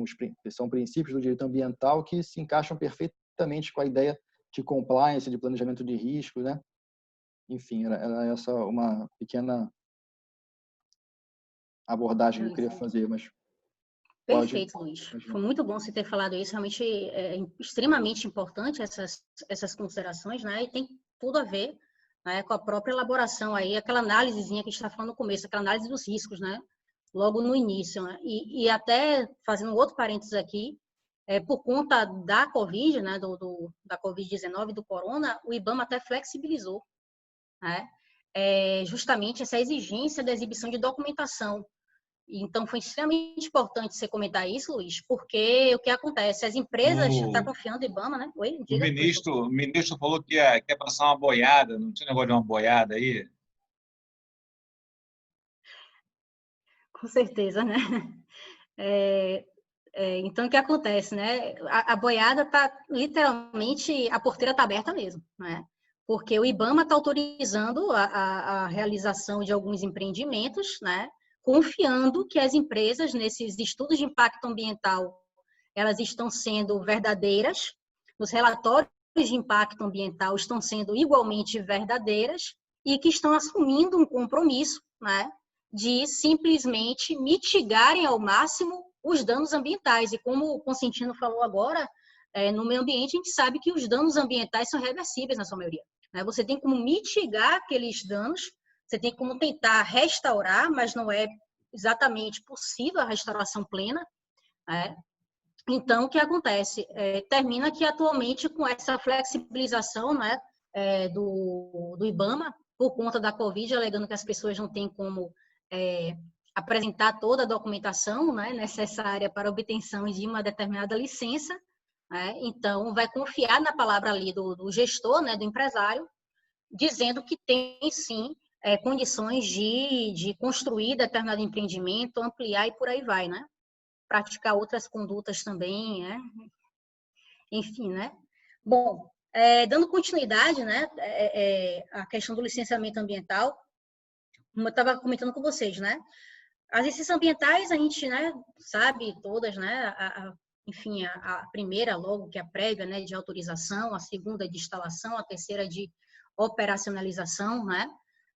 são princípios do direito ambiental que se encaixam perfeitamente com a ideia de compliance, de planejamento de risco, né? Enfim, era essa uma pequena abordagem que eu queria fazer, mas Perfeito, Luiz. Foi muito bom você ter falado isso. Realmente é extremamente importante essas considerações, né? E tem tudo a ver, né, com a própria elaboração aí, aquela análisezinha que a gente está falando no começo, aquela análise dos riscos, né? Logo no início, né? E até fazendo um outro parênteses aqui, por conta da Covid, né? Da Covid-19, do corona, o IBAMA até flexibilizou, né? Justamente essa exigência da exibição de documentação. Então, foi extremamente importante você comentar isso, Luiz, porque o que acontece? As empresas estão confiando no IBAMA, né? Oi, diga, o ministro falou que quer passar uma boiada, não tinha negócio de uma boiada aí? Com certeza, né? Então, o que acontece, né? A boiada está, literalmente, a porteira está aberta mesmo, né? Porque o IBAMA está autorizando a realização de alguns empreendimentos, né? Confiando que as empresas, nesses estudos de impacto ambiental, elas estão sendo verdadeiras, os relatórios de impacto ambiental estão sendo igualmente verdadeiras e que estão assumindo um compromisso, né, de simplesmente mitigarem ao máximo os danos ambientais. E como o Consentino falou agora, no meio ambiente a gente sabe que os danos ambientais são reversíveis na sua maioria, né? Você tem como mitigar aqueles danos, você tem como tentar restaurar, mas não é exatamente possível a restauração plena, né? Então, o que acontece? Termina que atualmente com essa flexibilização, né, do IBAMA, por conta da Covid, alegando que as pessoas não têm como apresentar toda a documentação, né, necessária para a obtenção de uma determinada licença, né? Então, vai confiar na palavra ali do gestor, né, do empresário, dizendo que tem, sim, condições de construir determinado empreendimento, ampliar e por aí vai, né? Praticar outras condutas também, né? Enfim, né? Bom, dando continuidade, né, à questão do licenciamento ambiental, como eu estava comentando com vocês, né? As licenças ambientais, a gente, né, sabe todas, né? Enfim, a primeira, logo, que é a prévia, né, de autorização, a segunda de instalação, a terceira de operacionalização, né?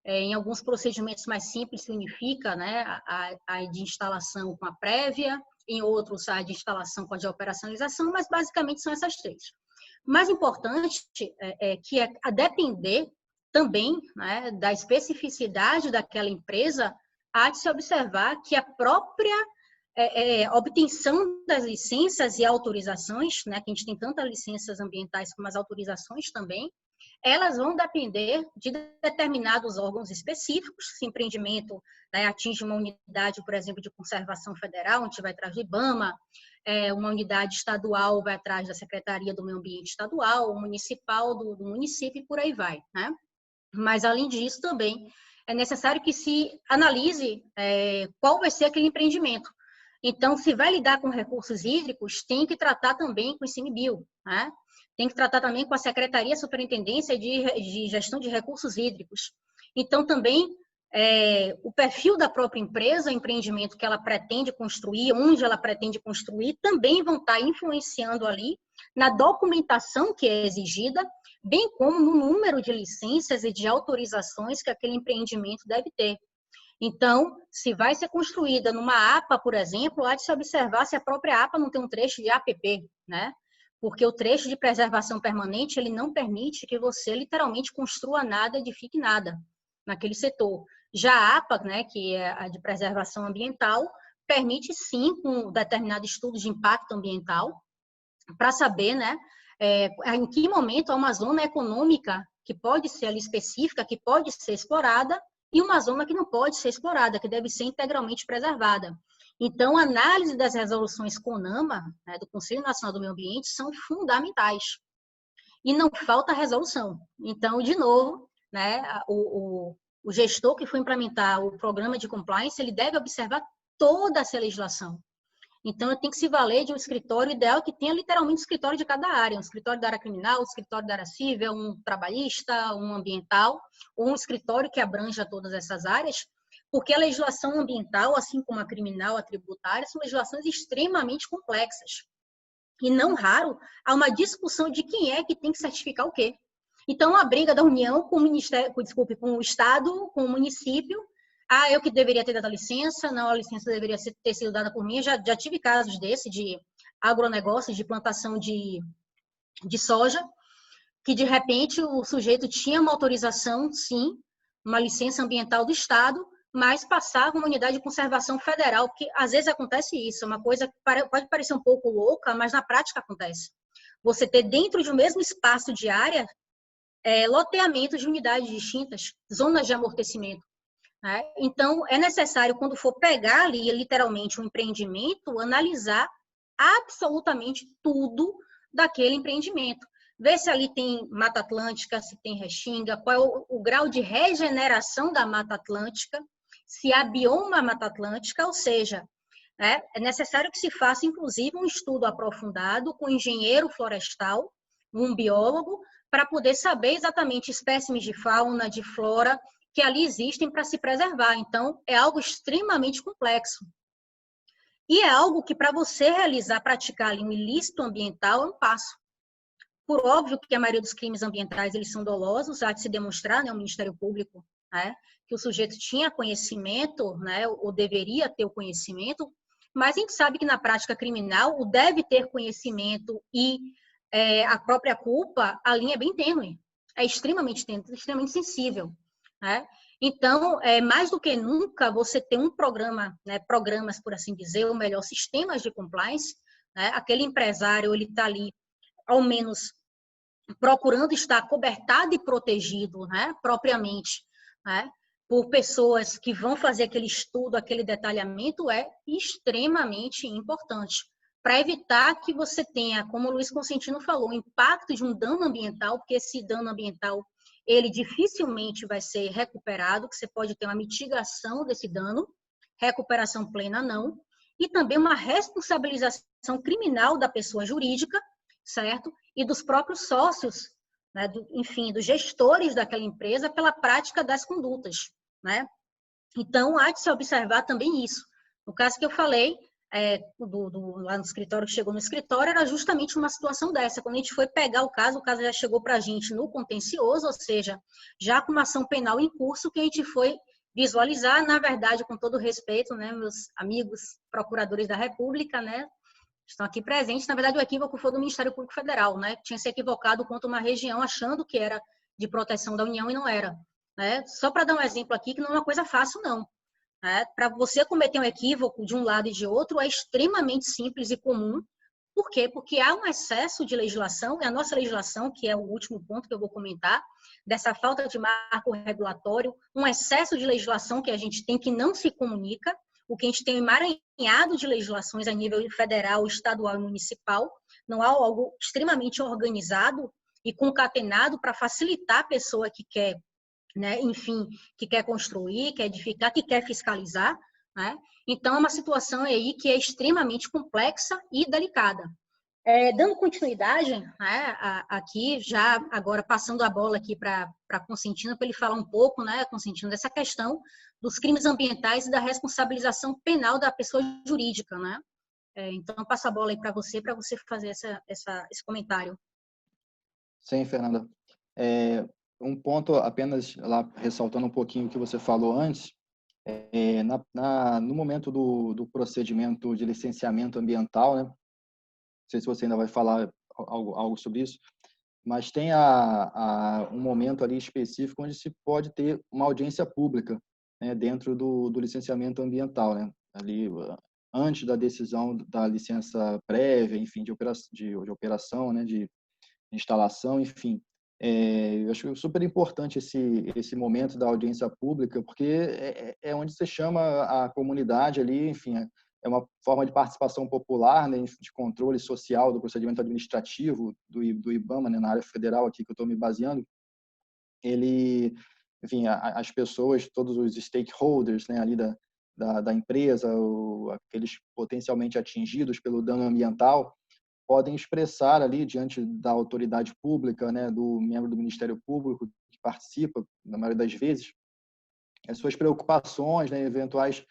Em alguns procedimentos mais simples se unifica, né, a de instalação com a prévia, em outros a de instalação com a de operacionalização, mas basicamente são essas três. O mais importante é que a depender também, né, da especificidade daquela empresa, há de se observar que a própria obtenção das licenças e autorizações, né, que a gente tem tanto as licenças ambientais como as autorizações também, elas vão depender de determinados órgãos específicos. Se o empreendimento, né, atinge uma unidade, por exemplo, de conservação federal, a gente vai atrás do IBAMA, uma unidade estadual vai atrás da Secretaria do Meio Ambiente Estadual, municipal do município e por aí vai, né? Mas, além disso, também é necessário que se analise qual vai ser aquele empreendimento. Então, se vai lidar com recursos hídricos, tem que tratar também com o ICMBio, né? Tem que tratar também com a Secretaria Superintendência de Gestão de Recursos Hídricos. Então, também, o perfil da própria empresa, o empreendimento que ela pretende construir, onde ela pretende construir, também vão estar influenciando ali na documentação que é exigida, bem como no número de licenças e de autorizações que aquele empreendimento deve ter. Então, se vai ser construída numa APA, por exemplo, há de se observar se a própria APA não tem um trecho de APP, né? Porque o trecho de preservação permanente, ele não permite que você literalmente construa nada, edifique nada naquele setor. Já a APA, né, que é a de preservação ambiental, permite sim um determinado estudo de impacto ambiental para saber, né, em que momento há uma zona econômica que pode ser ali específica, que pode ser explorada, e uma zona que não pode ser explorada, que deve ser integralmente preservada. Então, a análise das resoluções CONAMA, né, do Conselho Nacional do Meio Ambiente, são fundamentais. E não falta resolução. Então, de novo, né, o gestor que for implementar o programa de compliance, ele deve observar toda essa legislação. Então, eu tenho que se valer de um escritório ideal que tenha literalmente um escritório de cada área, um escritório da área criminal, um escritório da área civil, um trabalhista, um ambiental, ou um escritório que abranja todas essas áreas, porque a legislação ambiental, assim como a criminal, a tributária, são legislações extremamente complexas. E não raro, há uma discussão de quem é que tem que certificar o quê. Então, a briga da União com o Ministério, com o Estado, com o município. Eu que deveria ter dado a licença, não, a licença deveria ter sido dada por mim. Já tive casos desse, de agronegócios, de plantação de soja, que de repente o sujeito tinha uma autorização, sim, uma licença ambiental do Estado, mas passava uma unidade de conservação federal, que às vezes acontece isso, é uma coisa que pode parecer um pouco louca, mas na prática acontece. Você ter dentro de um mesmo espaço de área, loteamento de unidades distintas, zonas de amortecimento. Né? Então, é necessário, quando for pegar ali, literalmente, um empreendimento, analisar absolutamente tudo daquele empreendimento. Ver se ali tem Mata Atlântica, se tem restinga, qual é o grau de regeneração da Mata Atlântica, se há bioma Mata Atlântica, ou seja, é necessário que se faça, inclusive, um estudo aprofundado com um engenheiro florestal, um biólogo, para poder saber exatamente espécimes de fauna, de flora, que ali existem para se preservar. Então, é algo extremamente complexo. E é algo que, para você realizar, praticar ali um ilícito ambiental, é um passo. Por óbvio que a maioria dos crimes ambientais eles são dolosos, há de se demonstrar, né, o Ministério Público, né, que o sujeito tinha conhecimento, né, ou deveria ter o conhecimento, mas a gente sabe que na prática criminal o deve ter conhecimento e a própria culpa, a linha é bem tênue, é extremamente sensível. Né? Então, mais do que nunca, você tem um programa, né, programas, por assim dizer, ou melhor, sistemas de compliance, né? Aquele empresário, ele está ali, ao menos, procurando estar cobertado e protegido, né, propriamente, né, por pessoas que vão fazer aquele estudo, aquele detalhamento, é extremamente importante, para evitar que você tenha, como o Luiz Consentino falou, o impacto de um dano ambiental, porque esse dano ambiental ele dificilmente vai ser recuperado, que você pode ter uma mitigação desse dano, recuperação plena não, e também uma responsabilização criminal da pessoa jurídica, certo? E dos próprios sócios, né? Enfim, dos gestores daquela empresa pela prática das condutas, né? Então, há de se observar também isso. No caso que eu falei, lá no escritório, que chegou no escritório, era justamente uma situação dessa. Quando a gente foi pegar o caso já chegou para a gente no contencioso, ou seja, já com uma ação penal em curso, que a gente foi visualizar, na verdade, com todo respeito, né, meus amigos procuradores da República, né, estão aqui presentes. Na verdade, o equívoco foi do Ministério Público Federal, né, que tinha se equivocado quanto a uma região, achando que era de proteção da União e não era. Né? Só para dar um exemplo aqui, que não é uma coisa fácil, não. Para você cometer um equívoco de um lado e de outro é extremamente simples e comum. Por quê? Porque há um excesso de legislação, e a nossa legislação, que é o último ponto que eu vou comentar, dessa falta de marco regulatório, um excesso de legislação que a gente tem que não se comunica, o que a gente tem emaranhado de legislações a nível federal, estadual e municipal, não há algo extremamente organizado e concatenado para facilitar a pessoa que quer, né, enfim, que quer construir, quer edificar, que quer fiscalizar, né? Então, é uma situação aí que é extremamente complexa e delicada. Dando continuidade, né, aqui, já agora passando a bola aqui para Consentino, para ele falar um pouco, né, Consentino, dessa questão dos crimes ambientais e da responsabilização penal da pessoa jurídica, né? Então, eu passo a bola aí para você fazer esse comentário. Sim, Fernanda. Um ponto apenas lá ressaltando um pouquinho o que você falou antes, no momento do procedimento de licenciamento ambiental, né? Não sei se você ainda vai falar algo sobre isso, mas tem um momento ali específico onde se pode ter uma audiência pública, né, dentro do licenciamento ambiental, né? Ali antes da decisão da licença prévia, enfim, de operação, né, de instalação, enfim. Eu acho super importante esse momento da audiência pública, porque é onde você chama a comunidade ali, enfim, é uma forma de participação popular, né, de controle social do procedimento administrativo do IBAMA, né, na área federal aqui que eu estou me baseando. Ele, enfim, as pessoas, todos os stakeholders, né, ali da empresa, ou aqueles potencialmente atingidos pelo dano ambiental, podem expressar ali diante da autoridade pública, né, do membro do Ministério Público que participa, na maioria das vezes, as suas preocupações, né, eventuais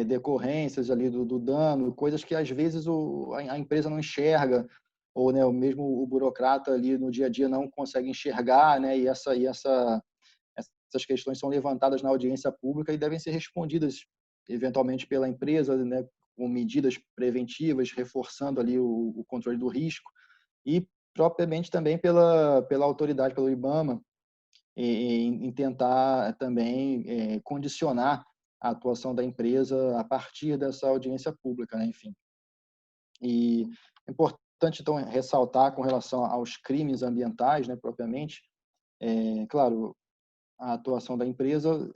decorrências ali do dano, coisas que às vezes a empresa não enxerga, ou, né, o mesmo o burocrata ali no dia a dia não consegue enxergar, né, e essas questões são levantadas na audiência pública e devem ser respondidas eventualmente pela empresa, né, com medidas preventivas, reforçando ali o controle do risco, e propriamente também pela autoridade, pelo IBAMA, em tentar também condicionar a atuação da empresa a partir dessa audiência pública, né? Enfim. E é importante, então, ressaltar com relação aos crimes ambientais, né, propriamente, claro, a atuação da empresa,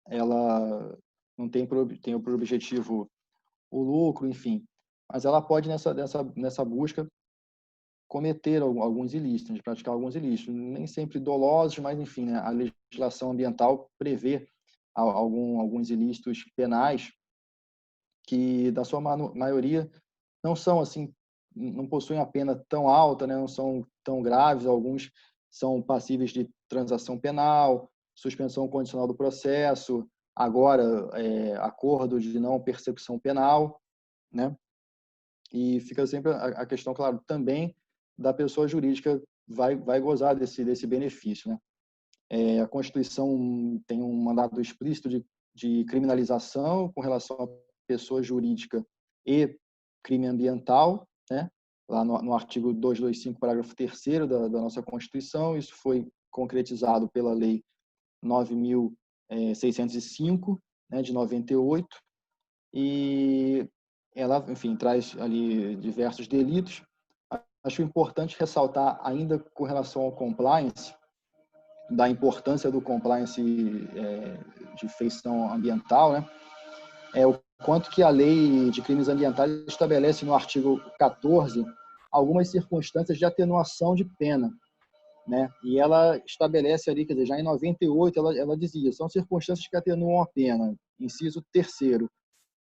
ela não tem por objetivo o lucro, enfim, mas ela pode, nessa busca, cometer alguns ilícitos, praticar alguns ilícitos, nem sempre dolosos, mas, enfim, né, a legislação ambiental prevê alguns ilícitos penais que, da sua maioria, não são assim, não possuem a pena tão alta, né, não são tão graves, alguns são passíveis de transação penal, suspensão condicional do processo, agora acordo de não persecução penal, né? E fica sempre a questão, claro, também da pessoa jurídica vai gozar desse benefício, né? A Constituição tem um mandato explícito de criminalização com relação à pessoa jurídica e crime ambiental, né? Lá no artigo 225, parágrafo 3º da nossa Constituição, isso foi concretizado pela Lei 9.605, né, de 98, e ela, enfim, traz ali diversos delitos. Acho importante ressaltar ainda com relação ao compliance, da importância do compliance de feição ambiental, né? O quanto que a lei de crimes ambientais estabelece no artigo 14 algumas circunstâncias de atenuação de pena, né? E ela estabelece ali, quer dizer, já em 98 ela dizia, são circunstâncias que atenuam a pena. Inciso 3º,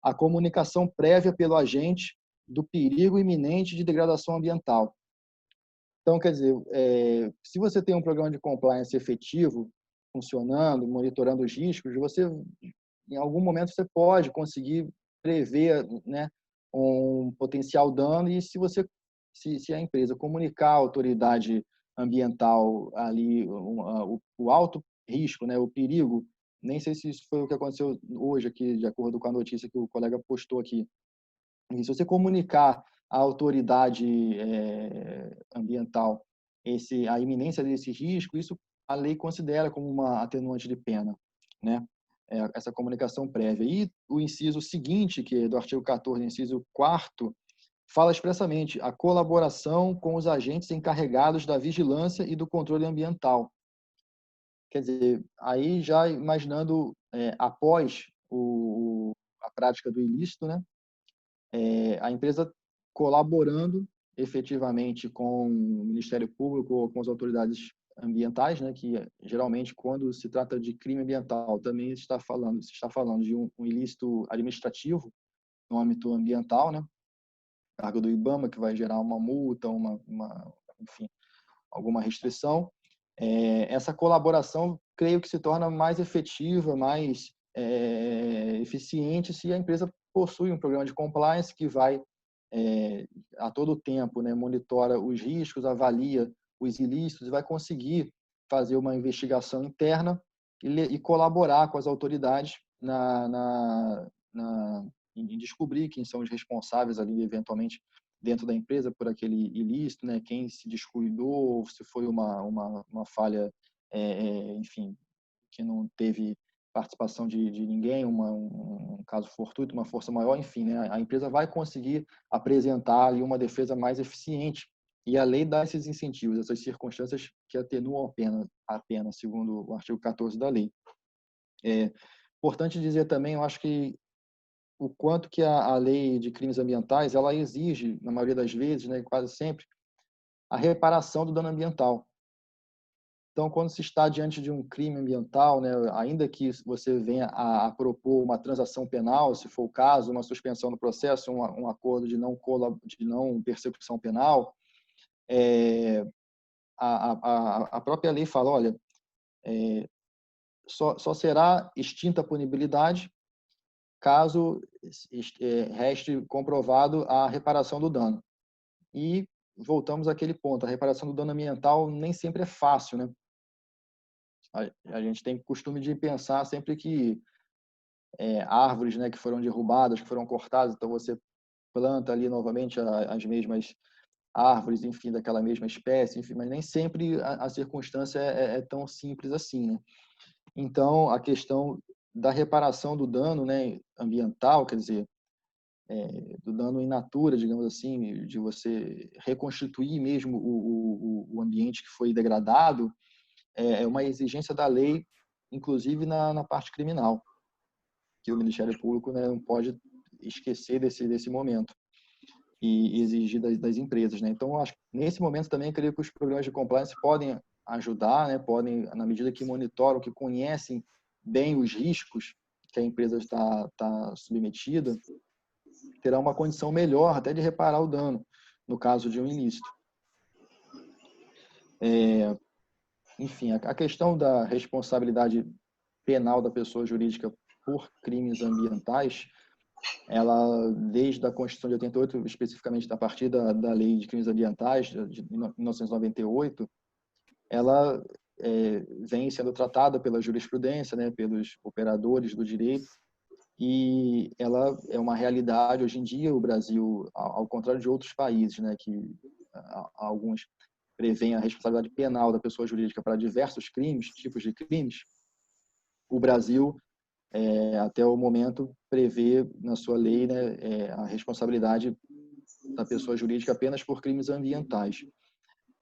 a comunicação prévia pelo agente do perigo iminente de degradação ambiental. Então, quer dizer, se você tem um programa de compliance efetivo, funcionando, monitorando os riscos, você, em algum momento, você pode conseguir prever, né, um potencial dano, e se a empresa comunicar à autoridade ambiental ali o alto risco, né, o perigo, nem sei se isso foi o que aconteceu hoje aqui, de acordo com a notícia que o colega postou aqui. E se você comunicar à autoridade ambiental a iminência desse risco, isso a lei considera como uma atenuante de pena, né? Essa comunicação prévia. E o inciso seguinte, que é do artigo 14, inciso 4º, fala expressamente a colaboração com os agentes encarregados da vigilância e do controle ambiental. Quer dizer, aí já imaginando após a prática do ilícito, né? A empresa colaborando efetivamente com o Ministério Público ou com as autoridades ambientais, né, que geralmente quando se trata de crime ambiental também se está falando de um ilícito administrativo no âmbito ambiental, né, cargo do IBAMA, que vai gerar uma multa, enfim, alguma restrição. Essa colaboração, creio que se torna mais efetiva, mais eficiente se a empresa possui um programa de compliance que vai a todo tempo, né, monitora os riscos, avalia os ilícitos e vai conseguir fazer uma investigação interna e colaborar com as autoridades em descobrir quem são os responsáveis ali, eventualmente, dentro da empresa por aquele ilícito, né, quem se descuidou, se foi uma falha, enfim, que não teve participação de ninguém, um caso fortuito, uma força maior, enfim, né? A empresa vai conseguir apresentar ali uma defesa mais eficiente, e a lei dá esses incentivos, essas circunstâncias que atenuam a pena, segundo o artigo 14 da lei. Importante dizer também, eu acho que o quanto que a lei de crimes ambientais, ela exige, na maioria das vezes, né, quase sempre, a reparação do dano ambiental. Então, quando se está diante de um crime ambiental, né, ainda que você venha a propor uma transação penal, se for o caso, uma suspensão do processo, um acordo de não persecução penal, a própria lei fala, olha, só será extinta a punibilidade caso reste comprovado a reparação do dano. E voltamos àquele ponto, a reparação do dano ambiental nem sempre é fácil, né? A gente tem costume de pensar sempre que árvores, né, que foram derrubadas, que foram cortadas, então você planta ali novamente as mesmas árvores, enfim, daquela mesma espécie, enfim, mas nem sempre a circunstância é tão simples assim, né? Então, a questão da reparação do dano, né, ambiental, quer dizer, do dano in natura, digamos assim, de você reconstituir mesmo o ambiente que foi degradado, é uma exigência da lei, inclusive na parte criminal, que o Ministério Público, né, não pode esquecer desse momento e exigir das empresas, né? Então, acho que nesse momento também eu creio que os programas de compliance podem ajudar, né? Podem, na medida que monitoram, que conhecem bem os riscos que a empresa está submetida, terá uma condição melhor até de reparar o dano no caso de um ilícito. Enfim, a questão da responsabilidade penal da pessoa jurídica por crimes ambientais, ela, desde a Constituição de 88, especificamente a partir da Lei de Crimes Ambientais, de 1998, ela vem sendo tratada pela jurisprudência, né, pelos operadores do direito, e ela é uma realidade hoje em dia. O Brasil, ao contrário de outros países, né, que alguns prevêem a responsabilidade penal da pessoa jurídica para diversos crimes, tipos de crimes, o Brasil, até o momento, prevê na sua lei, né, a responsabilidade da pessoa jurídica apenas por crimes ambientais.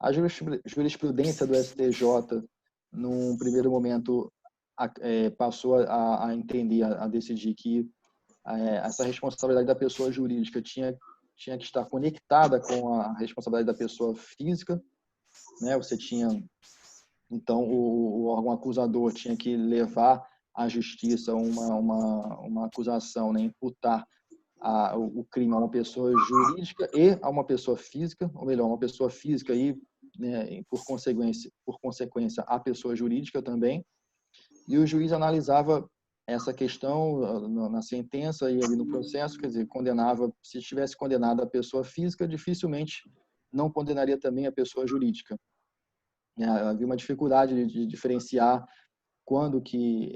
A jurisprudência do STJ, num primeiro momento, passou a entender, a decidir que essa responsabilidade da pessoa jurídica tinha que estar conectada com a responsabilidade da pessoa física, né? Você tinha, então, o órgão acusador tinha que levar à justiça uma acusação, né? Imputar o crime a uma pessoa jurídica e a uma pessoa física, ou melhor, uma pessoa física e, né, por consequência, a pessoa jurídica também. E o juiz analisava essa questão na sentença e ali no processo, quer dizer, condenava, se tivesse condenado a pessoa física, dificilmente não condenaria também a pessoa jurídica. Havia uma dificuldade de diferenciar quando que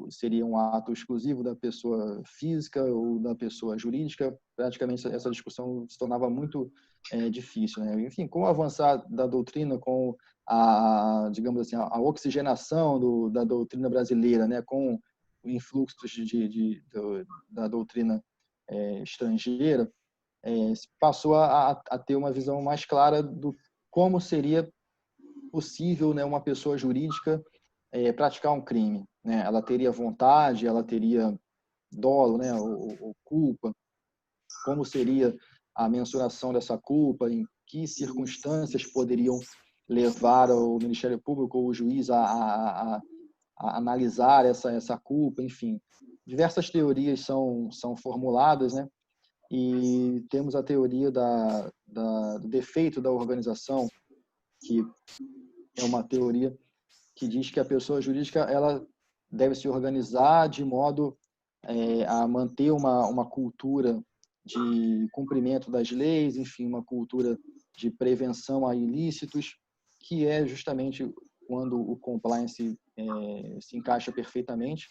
seria um ato exclusivo da pessoa física ou da pessoa jurídica. Praticamente essa discussão se tornava muito difícil, né? Enfim, com o avançar da doutrina, com digamos assim, a oxigenação da doutrina brasileira, né, com o influxo da doutrina estrangeira, passou a ter uma visão mais clara do como seria possível, né, uma pessoa jurídica praticar um crime, né? Ela teria vontade, ela teria dolo, né, ou culpa, como seria a mensuração dessa culpa, em que circunstâncias poderiam levar o Ministério Público ou o juiz a analisar essa culpa, enfim. Diversas teorias são formuladas, né? E temos a teoria do defeito da organização, que é uma teoria que diz que a pessoa jurídica ela deve se organizar de modo a manter uma cultura de cumprimento das leis, enfim, uma cultura de prevenção a ilícitos, que é justamente quando o compliance se encaixa perfeitamente,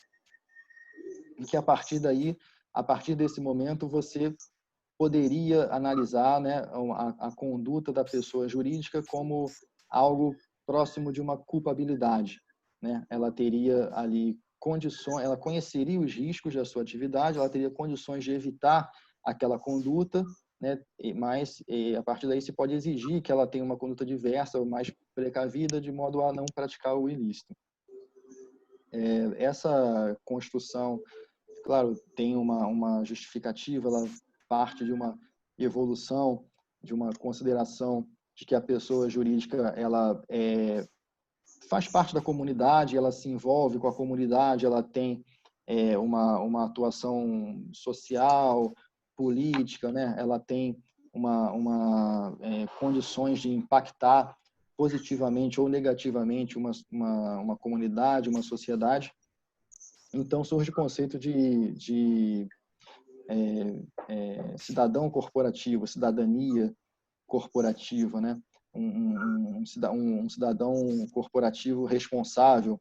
e que a partir desse momento, você poderia analisar, né, a conduta da pessoa jurídica como algo próximo de uma culpabilidade, né? Ela teria ali condições, ela conheceria os riscos da sua atividade, ela teria condições de evitar aquela conduta, né? Mas a partir daí se pode exigir que ela tenha uma conduta diversa ou mais precavida, de modo a não praticar o ilícito. Essa construção, claro, tem uma justificativa, ela parte de uma evolução, de uma consideração de que a pessoa jurídica ela faz parte da comunidade, ela se envolve com a comunidade, ela tem uma atuação social, política, né? Ela tem condições de impactar positivamente ou negativamente uma comunidade, uma sociedade. Então, surge o conceito de cidadão corporativo, cidadania corporativa, né? Um cidadão corporativo responsável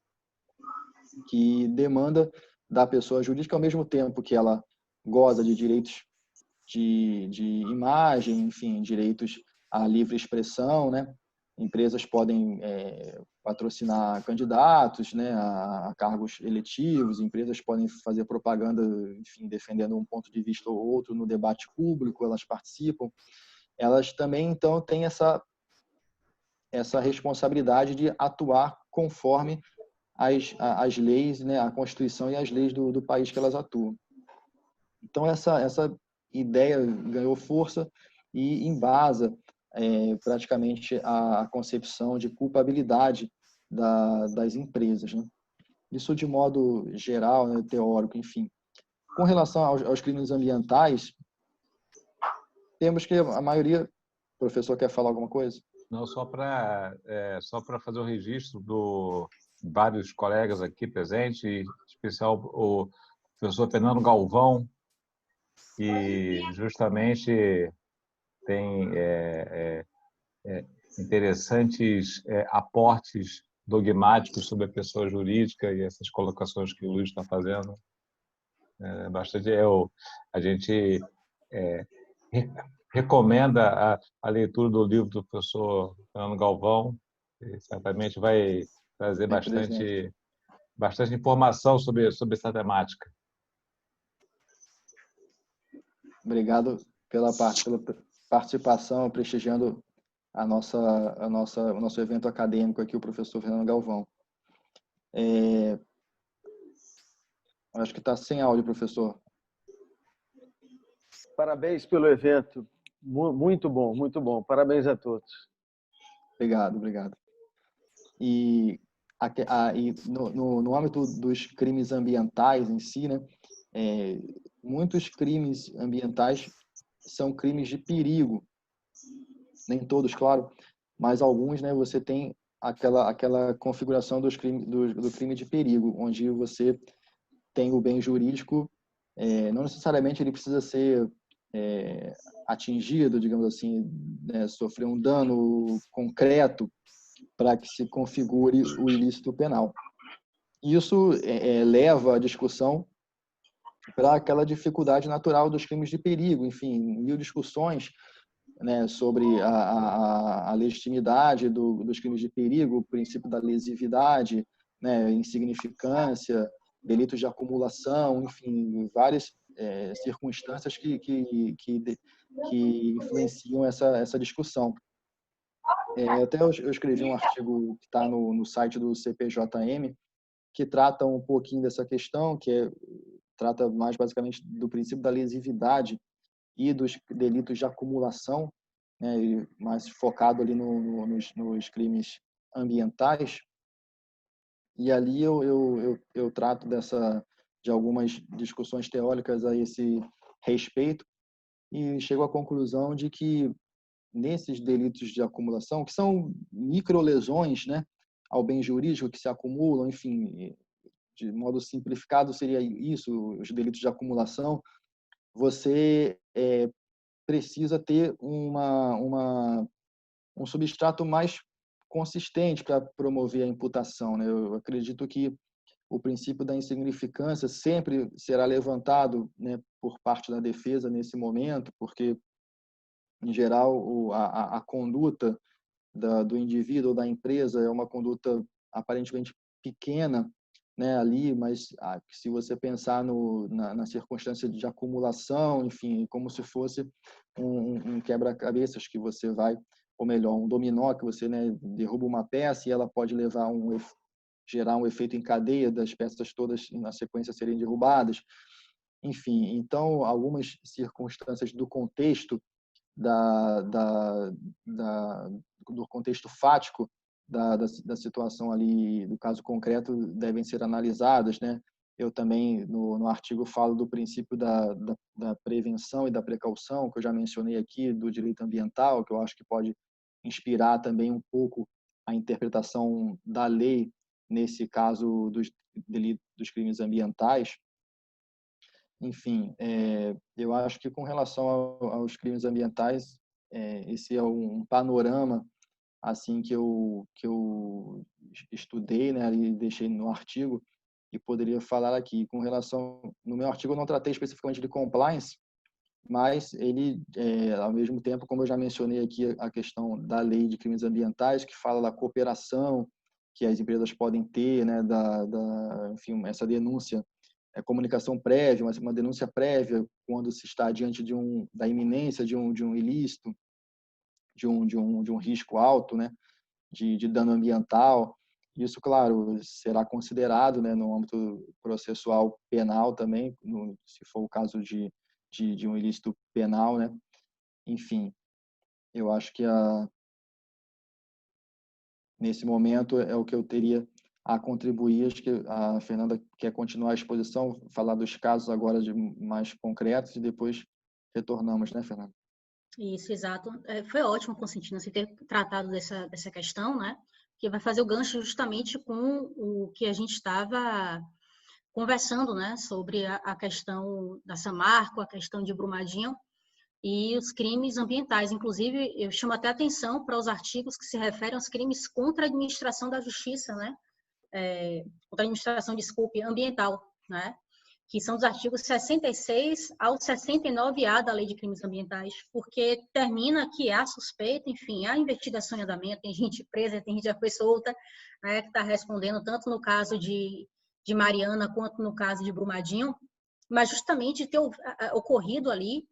que demanda da pessoa jurídica, ao mesmo tempo que ela goza de direitos de imagem, enfim, direitos à livre expressão, né? Empresas podem patrocinar candidatos, né, a cargos eletivos, empresas podem fazer propaganda, enfim, defendendo um ponto de vista ou outro no debate público, elas participam. Elas também, então, têm essa responsabilidade de atuar conforme as leis, né, a Constituição e as leis do país que elas atuam. Então, essa ideia ganhou força e embasa praticamente a concepção de culpabilidade das empresas, né? Isso de modo geral, né, teórico, enfim. Com relação aos crimes ambientais, temos que a maioria... O professor quer falar alguma coisa? Não, só para fazer o registro do vários colegas aqui presentes, em especial o professor Fernando Galvão, que justamente tem interessantes aportes dogmáticos sobre a pessoa jurídica e essas colocações que o Luiz está fazendo. A gente recomenda a leitura do livro do professor Fernando Galvão, que certamente vai trazer bastante informação sobre essa temática. Obrigado pela participação, prestigiando o nosso evento acadêmico aqui, o professor Fernando Galvão. Acho que está sem áudio, professor. Parabéns pelo evento. Muito bom, muito bom. Parabéns a todos. Obrigado. E no âmbito dos crimes ambientais em si, né, muitos crimes ambientais são crimes de perigo. Nem todos, claro, mas alguns, né, você tem aquela configuração do crime de perigo, onde você tem o bem jurídico, não necessariamente ele precisa ser atingido, digamos assim, né, sofrer um dano concreto para que se configure o ilícito penal. Isso leva a discussão para aquela dificuldade natural dos crimes de perigo, enfim, mil discussões, né, sobre a legitimidade dos crimes de perigo, o princípio da lesividade, né, insignificância, delitos de acumulação, enfim, várias circunstâncias que influenciam essa discussão. Até eu escrevi um artigo que está no site do CPJM, que trata um pouquinho dessa questão, trata mais basicamente do princípio da lesividade e dos delitos de acumulação, né, mais focado ali nos crimes ambientais. E ali eu trato de algumas discussões teóricas a esse respeito e chego à conclusão de que nesses delitos de acumulação, que são microlesões, né, ao bem jurídico que se acumulam, enfim, de modo simplificado seria isso, os delitos de acumulação, você precisa ter um substrato mais consistente para promover a imputação, né? Eu acredito que o princípio da insignificância sempre será levantado, né, por parte da defesa nesse momento, porque, em geral, a conduta do indivíduo ou da empresa é uma conduta aparentemente pequena, né, ali, mas se você pensar na circunstância de acumulação, enfim, como se fosse um quebra-cabeças que você vai, ou melhor, um dominó que você, né, derruba uma peça e ela pode gerar um efeito em cadeia das peças todas na sequência serem derrubadas. Enfim, então, algumas circunstâncias do contexto do contexto fático da situação ali, do caso concreto, devem ser analisadas, né? Eu também, no artigo, falo do princípio da prevenção e da precaução, que eu já mencionei aqui, do direito ambiental, que eu acho que pode inspirar também um pouco a interpretação da lei, nesse caso dos delitos, dos crimes ambientais. Enfim, eu acho que com relação aos crimes ambientais, esse é um panorama assim que eu estudei, né, e deixei no artigo, e poderia falar aqui. Com relação, no meu artigo eu não tratei especificamente de compliance, mas ele, ao mesmo tempo, como eu já mencionei aqui, a questão da lei de crimes ambientais, que fala da cooperação que as empresas podem ter, né, enfim, essa denúncia, comunicação prévia, uma denúncia prévia quando se está diante da iminência de um ilícito, de um risco alto, né, de dano ambiental. Isso, claro, será considerado, né, no âmbito processual penal também, se for o caso de um ilícito penal, né? Enfim, eu acho que nesse momento é o que eu teria a contribuir. Acho que a Fernanda quer continuar a exposição, falar dos casos agora mais concretos, e depois retornamos, né, Fernanda? Isso, exato. Foi ótimo, Constantino, você ter tratado dessa questão, né? Que vai fazer o gancho justamente com o que a gente estava conversando, né? Sobre a questão da Samarco, a questão de Brumadinho e os crimes ambientais. Inclusive, eu chamo até atenção para os artigos que se referem aos crimes contra a administração da justiça, né? Contra a administração, desculpe, ambiental, né? Que são dos artigos 66 ao 69A da Lei de Crimes Ambientais, porque termina que há suspeita, enfim, há investigação em andamento, tem gente presa, tem gente que já foi solta, né, que está respondendo tanto no caso de Mariana quanto no caso de Brumadinho, mas justamente ter ocorrido ali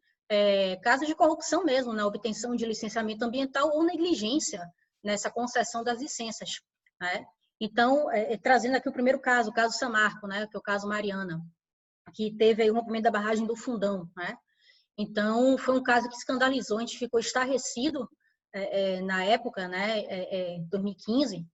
casos de corrupção mesmo, na obtenção de licenciamento ambiental ou negligência nessa concessão das licenças, né? Então, trazendo aqui o primeiro caso, o caso Samarco, né, que é o caso Mariana, que teve aí o rompimento da barragem do Fundão, né? Então, foi um caso que escandalizou, a gente ficou estarrecido na época, né, 2015,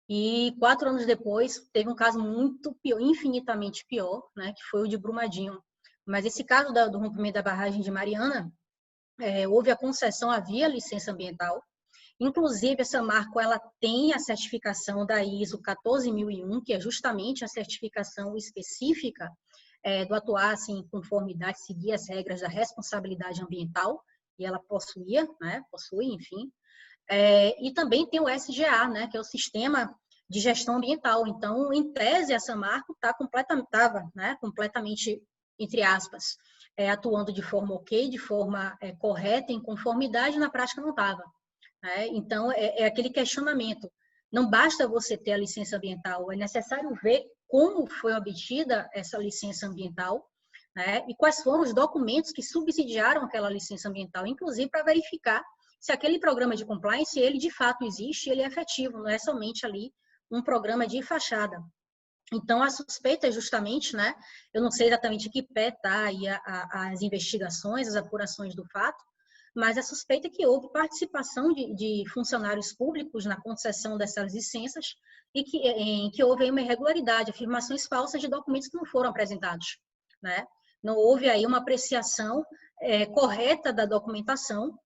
e 4 anos depois teve um caso muito pior, infinitamente pior, né, que foi o de Brumadinho. Mas esse caso do rompimento da barragem de Mariana, houve a concessão, havia licença ambiental. Inclusive, a Samarco, ela tem a certificação da ISO 14001, que é justamente a certificação específica do atuar assim, em conformidade, seguir as regras da responsabilidade ambiental, e ela possuía, né, possui, enfim. E também tem o SGA, né, que é o Sistema de Gestão Ambiental. Então, em tese, a Samarco estava completamente, entre aspas, atuando de forma ok, de forma correta, em conformidade, na prática não estava. Então, é aquele questionamento. Não basta você ter a licença ambiental, é necessário ver como foi obtida essa licença ambiental, né, e quais foram os documentos que subsidiaram aquela licença ambiental, inclusive para verificar se aquele programa de compliance, ele de fato existe, ele é efetivo, não é somente ali um programa de fachada. Então, a suspeita é justamente, né, eu não sei exatamente que pé está aí as investigações, as apurações do fato, mas a suspeita é que houve participação de funcionários públicos na concessão dessas licenças e em que houve aí uma irregularidade, afirmações falsas de documentos que não foram apresentados, né? Não houve aí uma apreciação correta da documentação,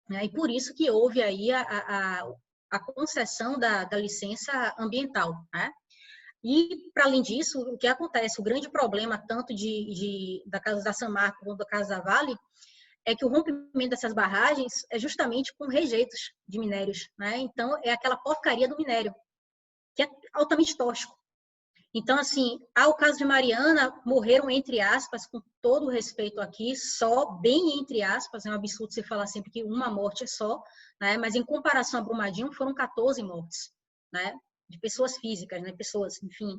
né? E por isso que houve aí a concessão da licença ambiental, né? E, para além disso, o que acontece, o grande problema, tanto da casa da Samarco quanto da casa da Vale, é que o rompimento dessas barragens é justamente com rejeitos de minérios, né? Então, é aquela porcaria do minério, que é altamente tóxico. Então, assim, ao caso de Mariana, morreram, entre aspas, com todo o respeito aqui, só, bem entre aspas, é um absurdo você falar sempre que uma morte é só, né? Mas em comparação a Brumadinho, foram 14 mortes, né? De pessoas físicas, né? Pessoas, enfim.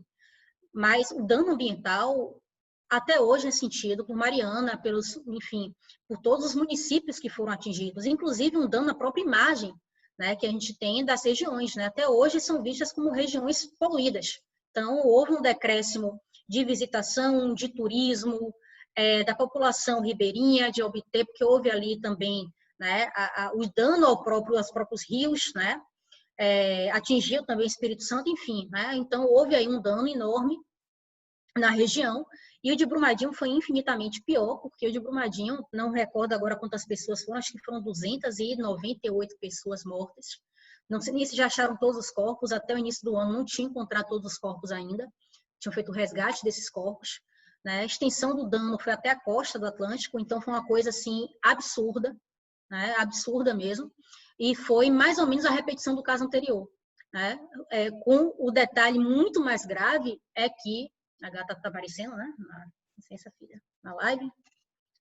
Mas o dano ambiental, até hoje, nesse sentido, por Mariana, enfim, por todos os municípios que foram atingidos, inclusive um dano à própria imagem, né, que a gente tem das regiões, né, até hoje são vistas como regiões poluídas. Então, houve um decréscimo de visitação, de turismo, da população ribeirinha, de obter, porque houve ali também, né, o dano aos próprios rios, né, atingiu também o Espírito Santo, enfim, né? Então houve aí um dano enorme na região, e o de Brumadinho foi infinitamente pior, porque o de Brumadinho, não recordo agora quantas pessoas foram, acho que foram 298 pessoas mortas. Não sei se já acharam todos os corpos, até o início do ano não tinha encontrado todos os corpos ainda, tinham feito o resgate desses corpos, né? A extensão do dano foi até a costa do Atlântico, então foi uma coisa assim absurda, né? Absurda mesmo, e foi mais ou menos a repetição do caso anterior, né? Com o detalhe muito mais grave é que a gata está aparecendo, né? Licença, filha, na live,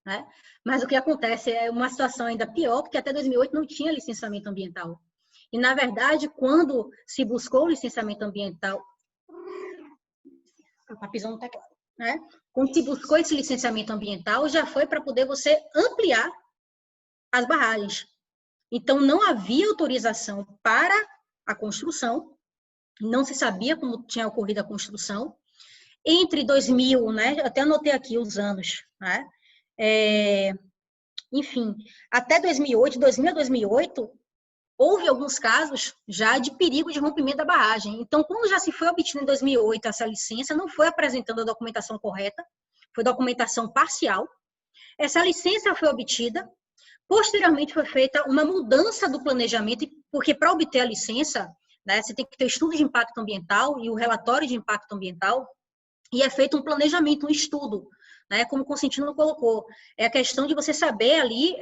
né? Mas o que acontece é uma situação ainda pior, porque até 2008 não tinha licenciamento ambiental. E, na verdade, quando se buscou o licenciamento ambiental... Está pisando no teclado, né? Quando se buscou esse licenciamento ambiental, já foi para poder você ampliar as barragens. Então, não havia autorização para a construção, não se sabia como tinha ocorrido a construção. Entre 2000, né? Eu até anotei aqui os anos, né? Enfim, até 2008, 2000 a 2008, houve alguns casos já de perigo de rompimento da barragem. Então, quando já se foi obtida em 2008 essa licença, não foi apresentada a documentação correta, foi documentação parcial. Essa licença foi obtida, posteriormente foi feita uma mudança do planejamento, porque para obter a licença, né, você tem que ter estudo de impacto ambiental e o relatório de impacto ambiental, e é feito um planejamento, um estudo, né, como o Consentino colocou. É a questão de você saber ali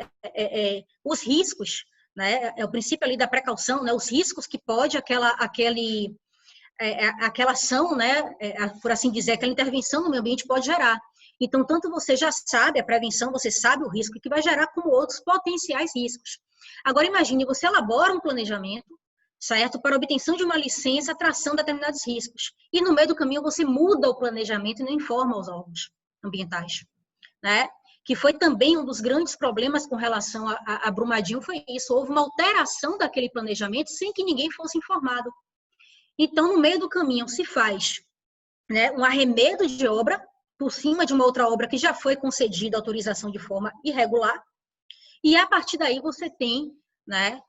os riscos, né, é o princípio ali da precaução, né, os riscos que pode aquela ação, né, por assim dizer, aquela intervenção no meio ambiente pode gerar. Então, tanto você já sabe a prevenção, você sabe o risco que vai gerar, como outros potenciais riscos. Agora, imagine, você elabora um planejamento, certo? Para obtenção de uma licença, tração determinados riscos. E no meio do caminho você muda o planejamento e não informa aos órgãos ambientais, né? Que foi também um dos grandes problemas com relação a Brumadinho, foi isso. Houve uma alteração daquele planejamento sem que ninguém fosse informado. Então, no meio do caminho se faz, né, um arremedo de obra por cima de uma outra obra que já foi concedida autorização de forma irregular, e a partir daí você tem, né,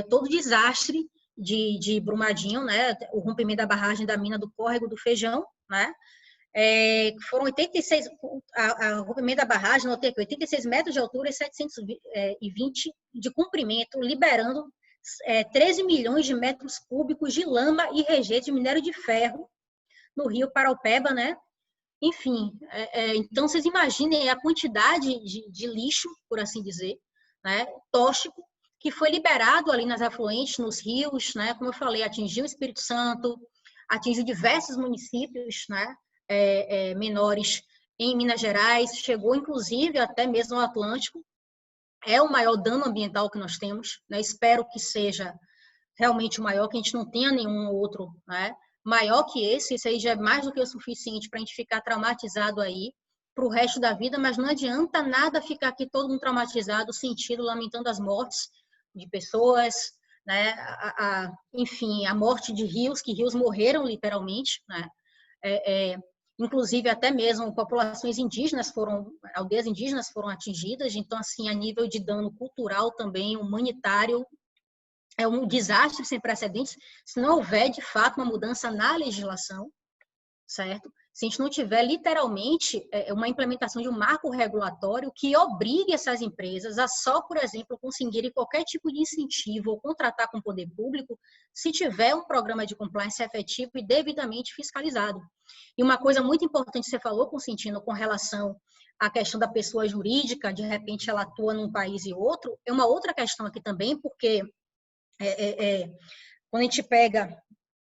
todo o desastre de Brumadinho, né, o rompimento da barragem da mina do Córrego do Feijão, né, foram 86, o rompimento da barragem, notei aqui, 86 metros de altura e 720 de comprimento, liberando 13 milhões de metros cúbicos de lama e rejeito de minério de ferro no rio Paraupeba, né. Enfim, então vocês imaginem a quantidade de lixo, por assim dizer, né, tóxico, que foi liberado ali nas afluentes, nos rios, né, como eu falei, atingiu o Espírito Santo, atingiu diversos municípios, né, menores em Minas Gerais, chegou inclusive até mesmo ao Atlântico. É o maior dano ambiental que nós temos, né, espero que seja realmente o maior, que a gente não tenha nenhum outro, né, maior que esse aí já é mais do que o suficiente para a gente ficar traumatizado aí para o resto da vida, mas não adianta nada ficar aqui todo mundo traumatizado, sentindo, lamentando as mortes de pessoas, né? Enfim, a morte de rios, que rios morreram literalmente, né? Inclusive até mesmo populações indígenas aldeias indígenas foram atingidas, então assim, a nível de dano cultural também, humanitário, é um desastre sem precedentes se não houver, de fato, uma mudança na legislação, certo? Se a gente não tiver, literalmente, uma implementação de um marco regulatório que obrigue essas empresas a só, por exemplo, conseguirem qualquer tipo de incentivo ou contratar com o poder público se tiver um programa de compliance efetivo e devidamente fiscalizado. E uma coisa muito importante que você falou, Consentino, com relação à questão da pessoa jurídica, de repente ela atua num país e outro, é uma outra questão aqui também, porque quando a gente pega,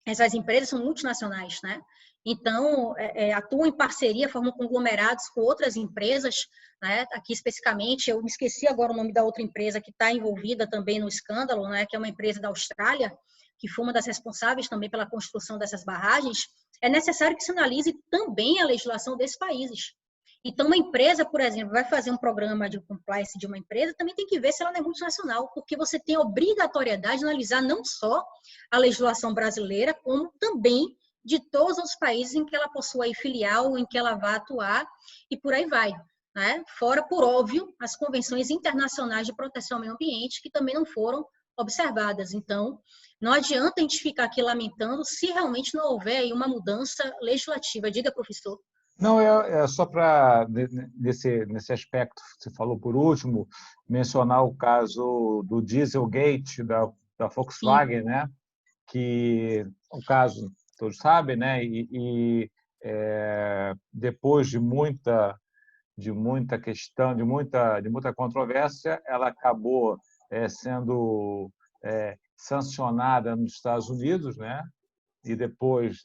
essas empresas são multinacionais, né? Então, atuam em parceria, formam conglomerados com outras empresas, né? Aqui especificamente, eu me esqueci agora o nome da outra empresa que está envolvida também no escândalo, né? Que é uma empresa da Austrália, que foi uma das responsáveis também pela construção dessas barragens. É necessário que se analise também a legislação desses países. Então, uma empresa, por exemplo, vai fazer um programa de compliance de uma empresa, também tem que ver se ela não é multinacional, porque você tem a obrigatoriedade de analisar não só a legislação brasileira, como também de todos os países em que ela possua aí filial, em que ela vai atuar, e por aí vai, né? Fora, por óbvio, as convenções internacionais de proteção ao meio ambiente, que também não foram observadas. Então, não adianta a gente ficar aqui lamentando se realmente não houver aí uma mudança legislativa. Diga, professor. Não, é só para, nesse aspecto que você falou por último, mencionar o caso do Dieselgate da Volkswagen, né? Que o caso, todos sabem, né? Depois de muita questão, de muita controvérsia, ela acabou sendo sancionada nos Estados Unidos, né? E depois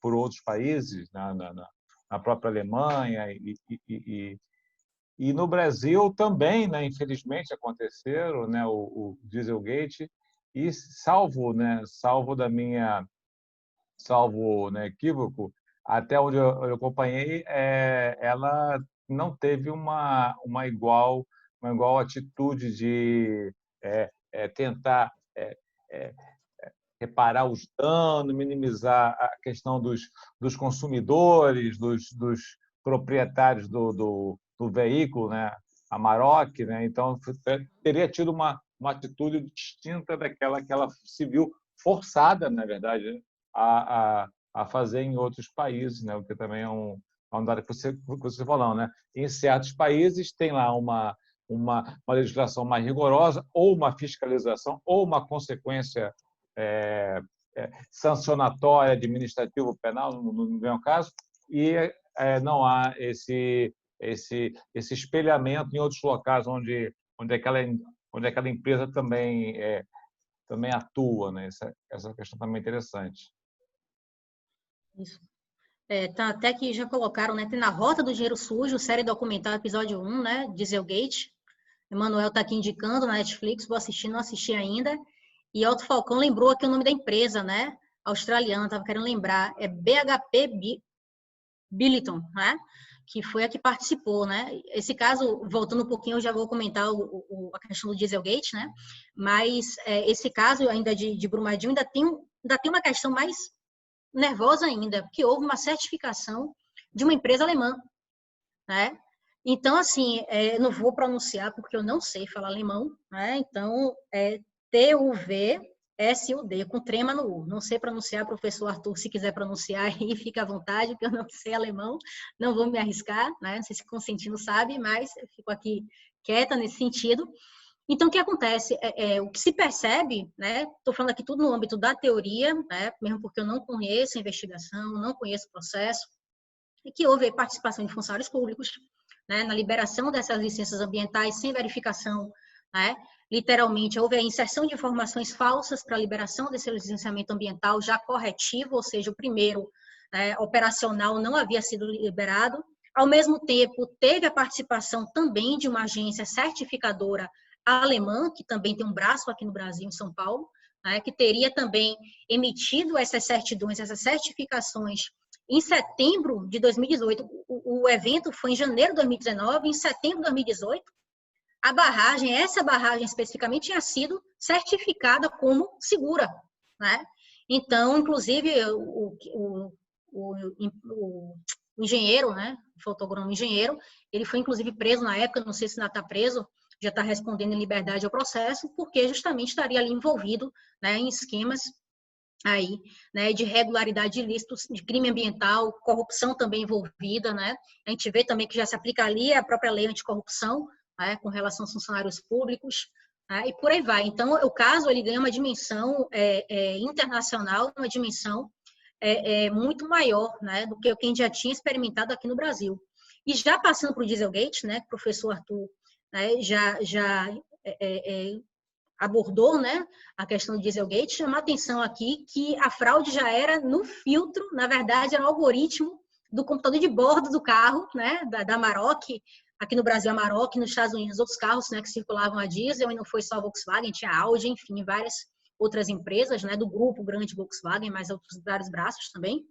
por outros países, na própria Alemanha e no Brasil também, né? Infelizmente aconteceram, né? O Dieselgate e salvo né, equívoco, até onde eu acompanhei, ela não teve uma igual atitude de tentar reparar os danos, minimizar a questão dos consumidores, dos proprietários do veículo, né? A Amarok, né? Então teria tido uma atitude distinta daquela que ela se viu forçada, na verdade, a fazer em outros países, né? O que também é um dado que você falou, né? Em certos países tem lá uma legislação mais rigorosa, ou uma fiscalização, ou uma consequência sancionatória, administrativo, penal, no meu caso, e não há esse espelhamento em outros locais onde aquela empresa também atua, né? Essa questão também é interessante. Isso. Tá, até que já colocaram, né? Tem Na Rota do Dinheiro Sujo, série documental, episódio 1, né? Dieselgate. Emanuel está aqui indicando na Netflix, vou assistir, não assisti ainda. E Otto Falcão lembrou aqui o nome da empresa, né? Australiana, estava querendo lembrar. É BHP Billiton, né? Que foi a que participou, né? Esse caso, voltando um pouquinho, eu já vou comentar a questão do Dieselgate, né? Mas esse caso ainda de Brumadinho ainda tem uma questão mais nervosa ainda, porque houve uma certificação de uma empresa alemã, né? Então, assim, não vou pronunciar porque eu não sei falar alemão, né? Então, TUVSUD, com trema no U. Não sei pronunciar, professor Arthur, se quiser pronunciar aí, fica à vontade, porque eu não sei alemão, não vou me arriscar, né? Não sei se Constantino sabe, mas eu fico aqui quieta nesse sentido. Então, o que acontece? O que se percebe, né? Estou falando aqui tudo no âmbito da teoria, né? Mesmo porque eu não conheço a investigação, não conheço o processo, e que houve participação de funcionários públicos, né? Na liberação dessas licenças ambientais sem verificação, né? Literalmente, houve a inserção de informações falsas para a liberação desse licenciamento ambiental já corretivo, ou seja, o primeiro operacional não havia sido liberado. Ao mesmo tempo, teve a participação também de uma agência certificadora alemã, que também tem um braço aqui no Brasil, em São Paulo, né, que teria também emitido essas certidões, essas certificações em setembro de 2018. O evento foi em janeiro de 2019, em setembro de 2018, essa barragem especificamente tinha sido certificada como segura, né? Então, inclusive, o engenheiro, né, o fotograma engenheiro, ele foi inclusive preso na época, não sei se ainda está preso, já está respondendo em liberdade ao processo, porque justamente estaria ali envolvido, né, em esquemas aí, né, de irregularidade de ilícitos, de crime ambiental, corrupção também envolvida, né? A gente vê também que já se aplica ali a própria lei anticorrupção, né, com relação aos funcionários públicos, né, e por aí vai. Então, o caso ele ganha uma dimensão internacional, uma dimensão muito maior, né, do que o que a gente já tinha experimentado aqui no Brasil. E já passando para o Dieselgate, né, que o professor Arthur, né, já abordou, né, a questão do Dieselgate, chamar atenção aqui que a fraude já era no filtro, na verdade, era o algoritmo do computador de bordo do carro, né, da Amarok, aqui no Brasil a Amarok, nos Estados Unidos outros carros, né, que circulavam a diesel, e não foi só a Volkswagen, tinha a Audi, enfim, várias outras empresas, né, do grupo grande Volkswagen, mas outros vários braços também,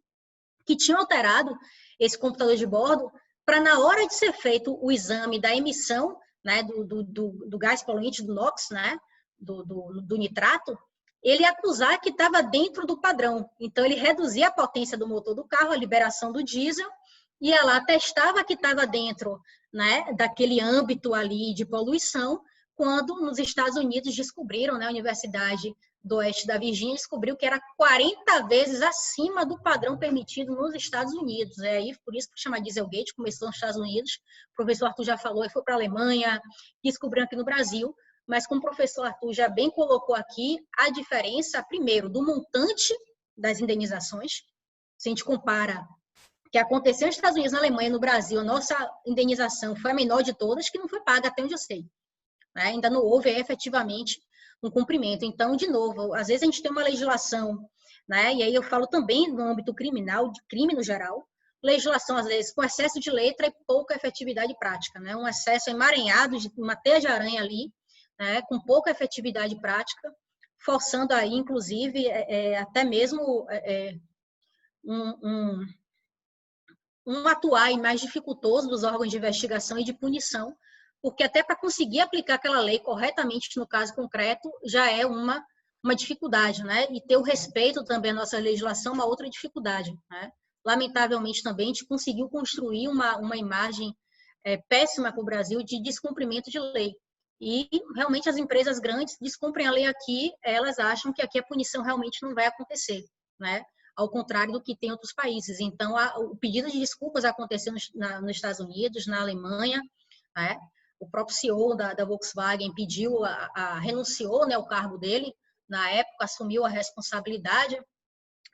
que tinham alterado esse computador de bordo para, na hora de ser feito o exame da emissão, né, do gás poluente, do NOx, né, do nitrato, ele acusar que estava dentro do padrão. Então, ele reduzia a potência do motor do carro, a liberação do diesel, e ela testava que estava dentro, né, daquele âmbito ali de poluição, quando nos Estados Unidos descobriram, né, a Universidade do Oeste da Virgínia descobriu que era 40 vezes acima do padrão permitido nos Estados Unidos. Aí, por isso que chama Dieselgate, começou nos Estados Unidos, o professor Arthur já falou, e foi para a Alemanha, descobriram aqui no Brasil, mas como o professor Arthur já bem colocou aqui, a diferença, primeiro, do montante das indenizações, se a gente compara o que aconteceu nos Estados Unidos, na Alemanha, no Brasil, a nossa indenização foi a menor de todas, que não foi paga até onde eu sei. Né? Ainda não houve efetivamente um cumprimento. Então, de novo, às vezes a gente tem uma legislação, né? E aí eu falo também no âmbito criminal, de crime no geral, legislação, às vezes, com excesso de letra e pouca efetividade prática, né? Um excesso emaranhado, de uma teia de aranha ali, né? Com pouca efetividade prática, forçando aí, inclusive, até mesmo um atuar mais dificultoso dos órgãos de investigação e de punição, porque até para conseguir aplicar aquela lei corretamente no caso concreto já é uma dificuldade, né? E ter o respeito também à nossa legislação é uma outra dificuldade, né? Lamentavelmente também a gente conseguiu construir uma imagem péssima para o Brasil de descumprimento de lei. E realmente as empresas grandes descumprem a lei aqui, elas acham que aqui a punição realmente não vai acontecer, né? Ao contrário do que tem em outros países. Então, o pedido de desculpas aconteceu nos Estados Unidos, na Alemanha, né? O próprio CEO da Volkswagen pediu, renunciou, né, ao cargo dele, na época assumiu a responsabilidade,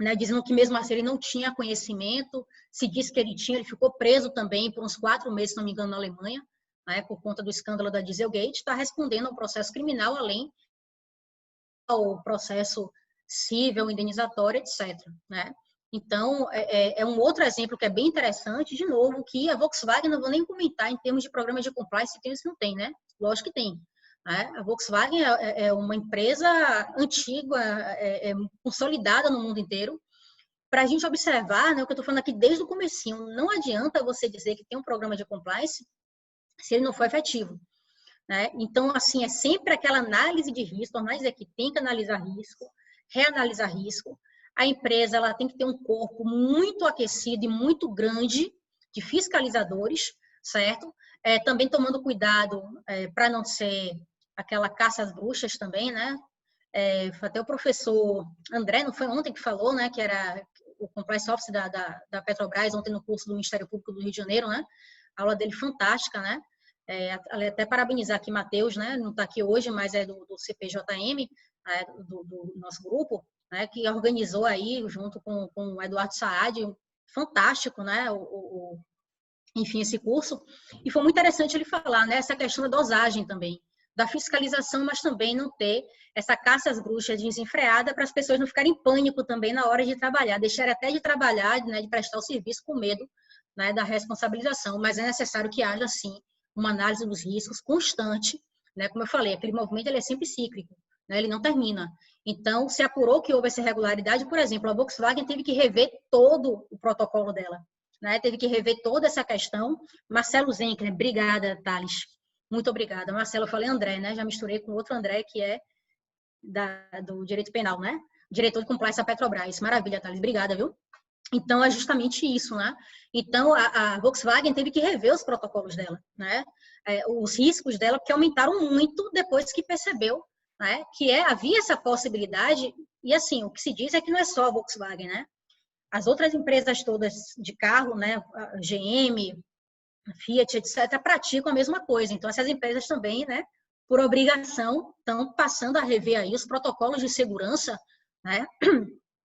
né, dizendo que mesmo assim ele não tinha conhecimento, se disse que ele tinha, ele ficou preso também por uns 4 meses, se não me engano, na Alemanha, né, por conta do escândalo da Dieselgate, está respondendo ao processo criminal, além ao processo civil, indenizatório, etc. Né? Então, é um outro exemplo que é bem interessante, de novo, que a Volkswagen, não vou nem comentar em termos de programa de compliance, se tem ou se não tem, né? Lógico que tem. Né? A Volkswagen é uma empresa antiga, consolidada no mundo inteiro. Para a gente observar, né, o que eu estou falando aqui desde o comecinho, não adianta você dizer que tem um programa de compliance se ele não for efetivo. Né? Então, assim, é sempre aquela análise de risco, análise é que tem que analisar risco, reanalisar risco. A empresa ela tem que ter um corpo muito aquecido e muito grande de fiscalizadores, certo? Também tomando cuidado para não ser aquela caça às bruxas também, né? Até o professor André, não foi ontem que falou, né? Que era o Compliance Officer da Petrobras, ontem no curso do Ministério Público do Rio de Janeiro, né? A aula dele fantástica, né? Até parabenizar aqui Matheus, né? Não está aqui hoje, mas é do CPJM, do nosso grupo, né, que organizou aí, junto com o Eduardo Saad, fantástico, né, enfim, esse curso. E foi muito interessante ele falar, né, essa questão da dosagem também, da fiscalização, mas também não ter essa caça às bruxas desenfreada para as pessoas não ficarem em pânico também na hora de trabalhar, deixarem até de trabalhar, né, de prestar o serviço com medo, né, da responsabilização. Mas é necessário que haja, sim, uma análise dos riscos constante, né, como eu falei, aquele movimento ele é sempre cíclico, né, ele não termina. Então, se apurou que houve essa irregularidade, por exemplo, a Volkswagen teve que rever todo o protocolo dela, né? Teve que rever toda essa questão. Marcelo Zenker, obrigada, Thales. Muito obrigada. Marcelo, eu falei André, né? Já misturei com outro André, que é do direito penal, né? Diretor de compliance da Petrobras. Maravilha, Thales. Obrigada, viu? Então, é justamente isso, né? Então, a Volkswagen teve que rever os protocolos dela, né? Os riscos dela, que aumentaram muito depois que percebeu, né, que havia essa possibilidade, e assim, o que se diz é que não é só a Volkswagen, né? As outras empresas todas de carro, né, a GM, a Fiat, etc., praticam a mesma coisa. Então, essas empresas também, né, por obrigação, estão passando a rever aí os protocolos de segurança, né,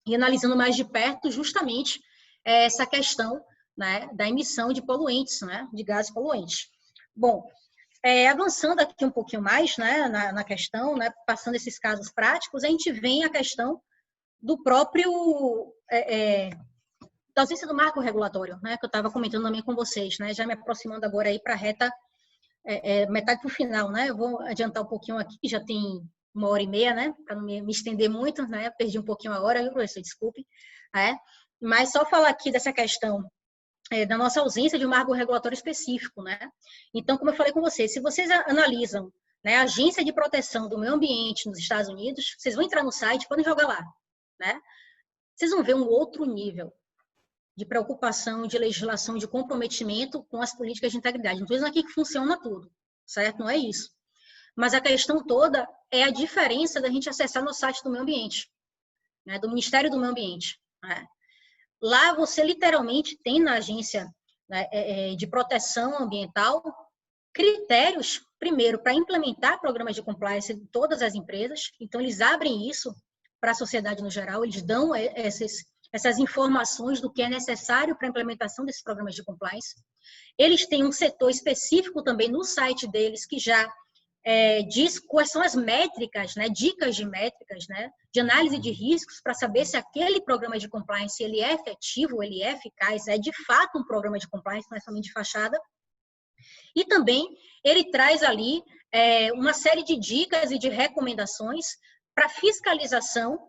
e analisando mais de perto justamente essa questão, né, da emissão de poluentes, né, de gases poluentes. Bom, avançando aqui um pouquinho mais, né, na questão, né, passando esses casos práticos, a gente vem a questão do próprio, da ausência do marco regulatório, né, que eu estava comentando também com vocês, né, já me aproximando agora aí para a reta, metade para o final, né, eu vou adiantar um pouquinho aqui, já tem 1h30, né, para não me estender muito, né, perdi um pouquinho a hora, viu, professor, desculpe, mas só falar aqui dessa questão da nossa ausência de um marco regulatório específico, né? Então, como eu falei com vocês, se vocês analisam, né, a Agência de Proteção do Meio Ambiente nos Estados Unidos, vocês vão entrar no site, podem jogar lá, né? Vocês vão ver um outro nível de preocupação, de legislação, de comprometimento com as políticas de integridade. Não estou dizendo aqui que funciona tudo, certo? Não é isso. mas a questão toda é a diferença da gente acessar no site do meio ambiente, né, do Ministério do Meio Ambiente. Né? Lá você literalmente tem na agência, né, de proteção ambiental critérios, primeiro, para implementar programas de compliance em todas as empresas. Então, eles abrem isso para a sociedade no geral, eles dão essas informações do que é necessário para a implementação desses programas de compliance. Eles têm um setor específico também no site deles que já diz quais são as métricas, né, dicas de métricas, né, de análise de riscos para saber se aquele programa de compliance ele é efetivo, ele é eficaz, é de fato um programa de compliance, não é somente de fachada. E também ele traz ali uma série de dicas e de recomendações para fiscalização,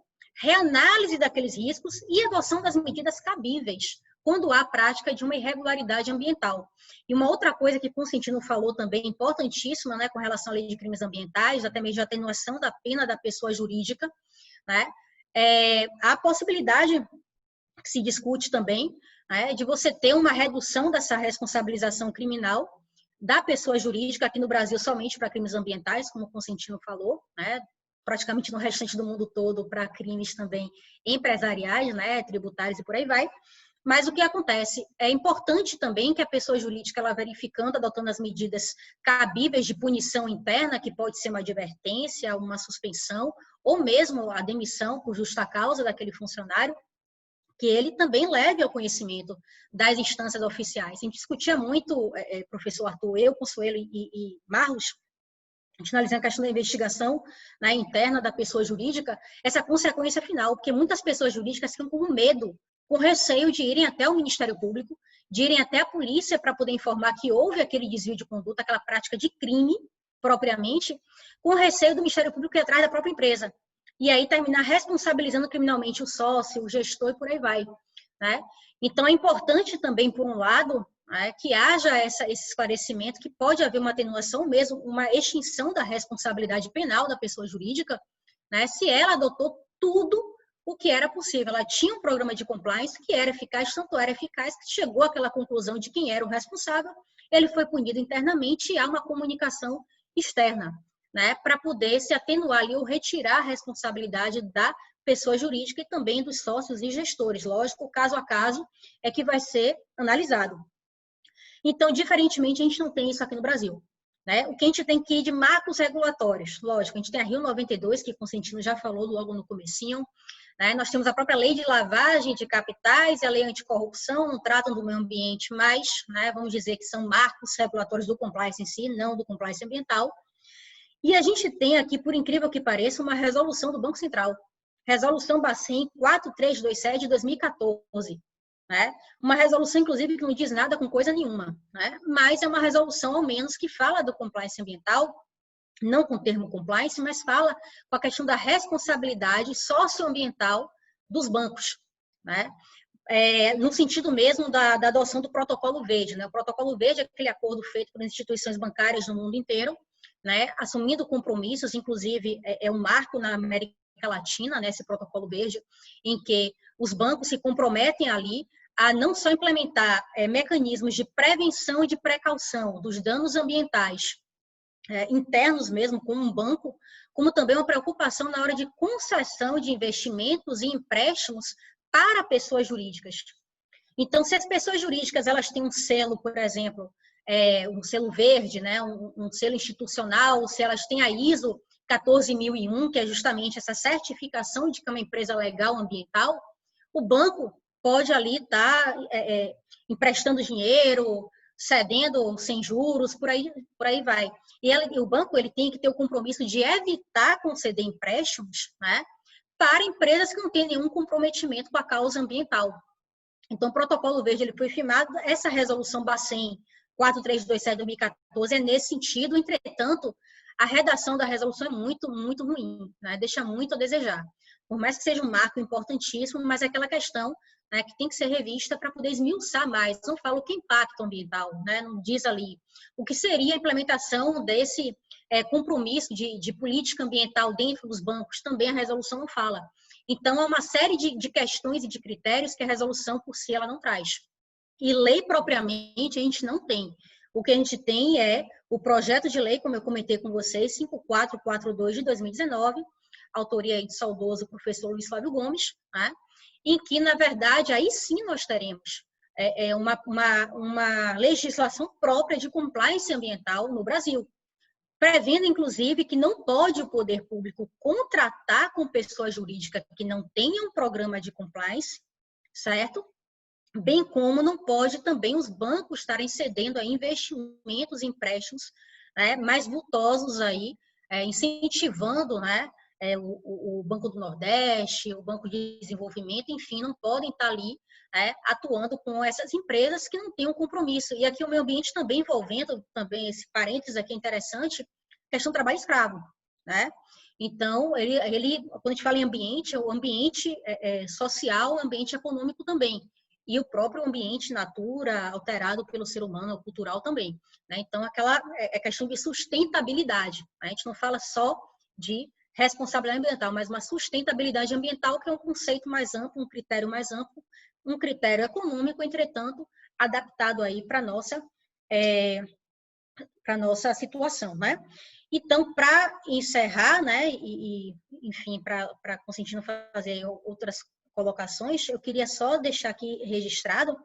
reanálise daqueles riscos e adoção das medidas cabíveis quando há prática de uma irregularidade ambiental. E uma outra coisa que o Constantino falou também, importantíssima, né, com relação à lei de crimes ambientais, até mesmo a atenuação da pena da pessoa jurídica, né, a possibilidade que se discute também, né, de você ter uma redução dessa responsabilização criminal da pessoa jurídica aqui no Brasil somente para crimes ambientais, como o Constantino falou, né, praticamente no restante do mundo todo para crimes também empresariais, né, tributários e por aí vai. Mas o que acontece? É importante também que a pessoa jurídica, ela verificando, adotando as medidas cabíveis de punição interna, que pode ser uma advertência, uma suspensão, ou mesmo a demissão por justa causa daquele funcionário, que ele também leve ao conhecimento das instâncias oficiais. A gente discutia muito, professor Arthur, eu, Consuelo e Marlos, a gente analisando a questão da investigação, né, interna da pessoa jurídica, essa consequência final, porque muitas pessoas jurídicas ficam com medo, com receio de irem até o Ministério Público, de irem até a polícia para poder informar que houve aquele desvio de conduta, aquela prática de crime, propriamente, com receio do Ministério Público ir atrás da própria empresa. E aí terminar responsabilizando criminalmente o sócio, o gestor e por aí vai. Né? Então, é importante também, por um lado, né, que haja esse esclarecimento, que pode haver uma atenuação mesmo, uma extinção da responsabilidade penal da pessoa jurídica, né, se ela adotou tudo o que era possível. Ela tinha um programa de compliance que era eficaz, tanto era eficaz que chegou àquela conclusão de quem era o responsável, ele foi punido internamente e há uma comunicação externa, né, para poder se atenuar ali ou retirar a responsabilidade da pessoa jurídica e também dos sócios e gestores. Lógico, caso a caso é que vai ser analisado. Então, diferentemente, a gente não tem isso aqui no Brasil. Né? O que a gente tem que ir de marcos regulatórios, lógico, a gente tem a Rio 92, que o Constantino já falou logo no comecinho, né? Nós temos a própria lei de lavagem de capitais e a lei anticorrupção, não tratam do meio ambiente, mas, né, vamos dizer que são marcos regulatórios do compliance em si, não do compliance ambiental. E a gente tem aqui, por incrível que pareça, uma resolução do Banco Central, resolução Bacen 4327 de 2014, né? Uma resolução, inclusive, que não diz nada com coisa nenhuma, né? Mas é uma resolução, ao menos, que fala do compliance ambiental, não com o termo compliance, mas fala com a questão da responsabilidade socioambiental dos bancos, né? No sentido mesmo da adoção do protocolo verde, né? O protocolo verde é aquele acordo feito pelas instituições bancárias no mundo inteiro, né? Assumindo compromissos, inclusive é um marco na América Latina, né? Esse protocolo verde, em que os bancos se comprometem ali a não só implementar mecanismos de prevenção e de precaução dos danos ambientais internos mesmo, como um banco, como também uma preocupação na hora de concessão de investimentos e empréstimos para pessoas jurídicas. Então, se as pessoas jurídicas elas têm um selo, por exemplo, um selo verde, né, um selo institucional, se elas têm a ISO 14001, que é justamente essa certificação de que é uma empresa legal ambiental, o banco pode ali estar emprestando dinheiro, cedendo sem juros, por aí vai. E o banco ele tem que ter o compromisso de evitar conceder empréstimos, né, para empresas que não têm nenhum comprometimento com a causa ambiental. Então, o protocolo verde ele foi firmado, essa resolução Bacen 4327 de 2014 é nesse sentido, entretanto, a redação da resolução é muito, muito ruim, né, deixa muito a desejar. Por mais que seja um marco importantíssimo, mas é aquela questão, né, que tem que ser revista para poder esmiuçar mais. Não fala o que é impacto ambiental, né, não diz ali o que seria a implementação desse compromisso de política ambiental dentro dos bancos, também a resolução não fala. Então, é uma série de questões e de critérios que a resolução, por si, ela não traz. E lei propriamente a gente não tem. O que a gente tem é o projeto de lei, como eu comentei com vocês, 5442 de 2019, autoria aí do saudoso professor Luiz Flávio Gomes, né? Em que, na verdade, aí sim nós teremos uma legislação própria de compliance ambiental no Brasil, prevendo, inclusive, que não pode o poder público contratar com pessoa jurídica que não tenha um programa de compliance, certo? Bem como não pode também os bancos estarem cedendo a investimentos, empréstimos, né, mais vultosos aí, incentivando, né, o Banco do Nordeste, o Banco de Desenvolvimento, enfim, não podem estar ali atuando com essas empresas que não têm um compromisso. E aqui o meio ambiente também envolvendo, também esse parênteses aqui é interessante, questão do trabalho escravo, né? Então, quando a gente fala em ambiente, é o ambiente social, o ambiente econômico também. E o próprio ambiente natura, alterado pelo ser humano, cultural também. Né? Então, aquela questão de sustentabilidade. A gente não fala só de responsabilidade ambiental, mas uma sustentabilidade ambiental, que é um conceito mais amplo, um critério mais amplo, um critério econômico, entretanto, adaptado aí para a nossa situação, né? Então, para encerrar, né, enfim, para Constantino fazer outras colocações, eu queria só deixar aqui registrado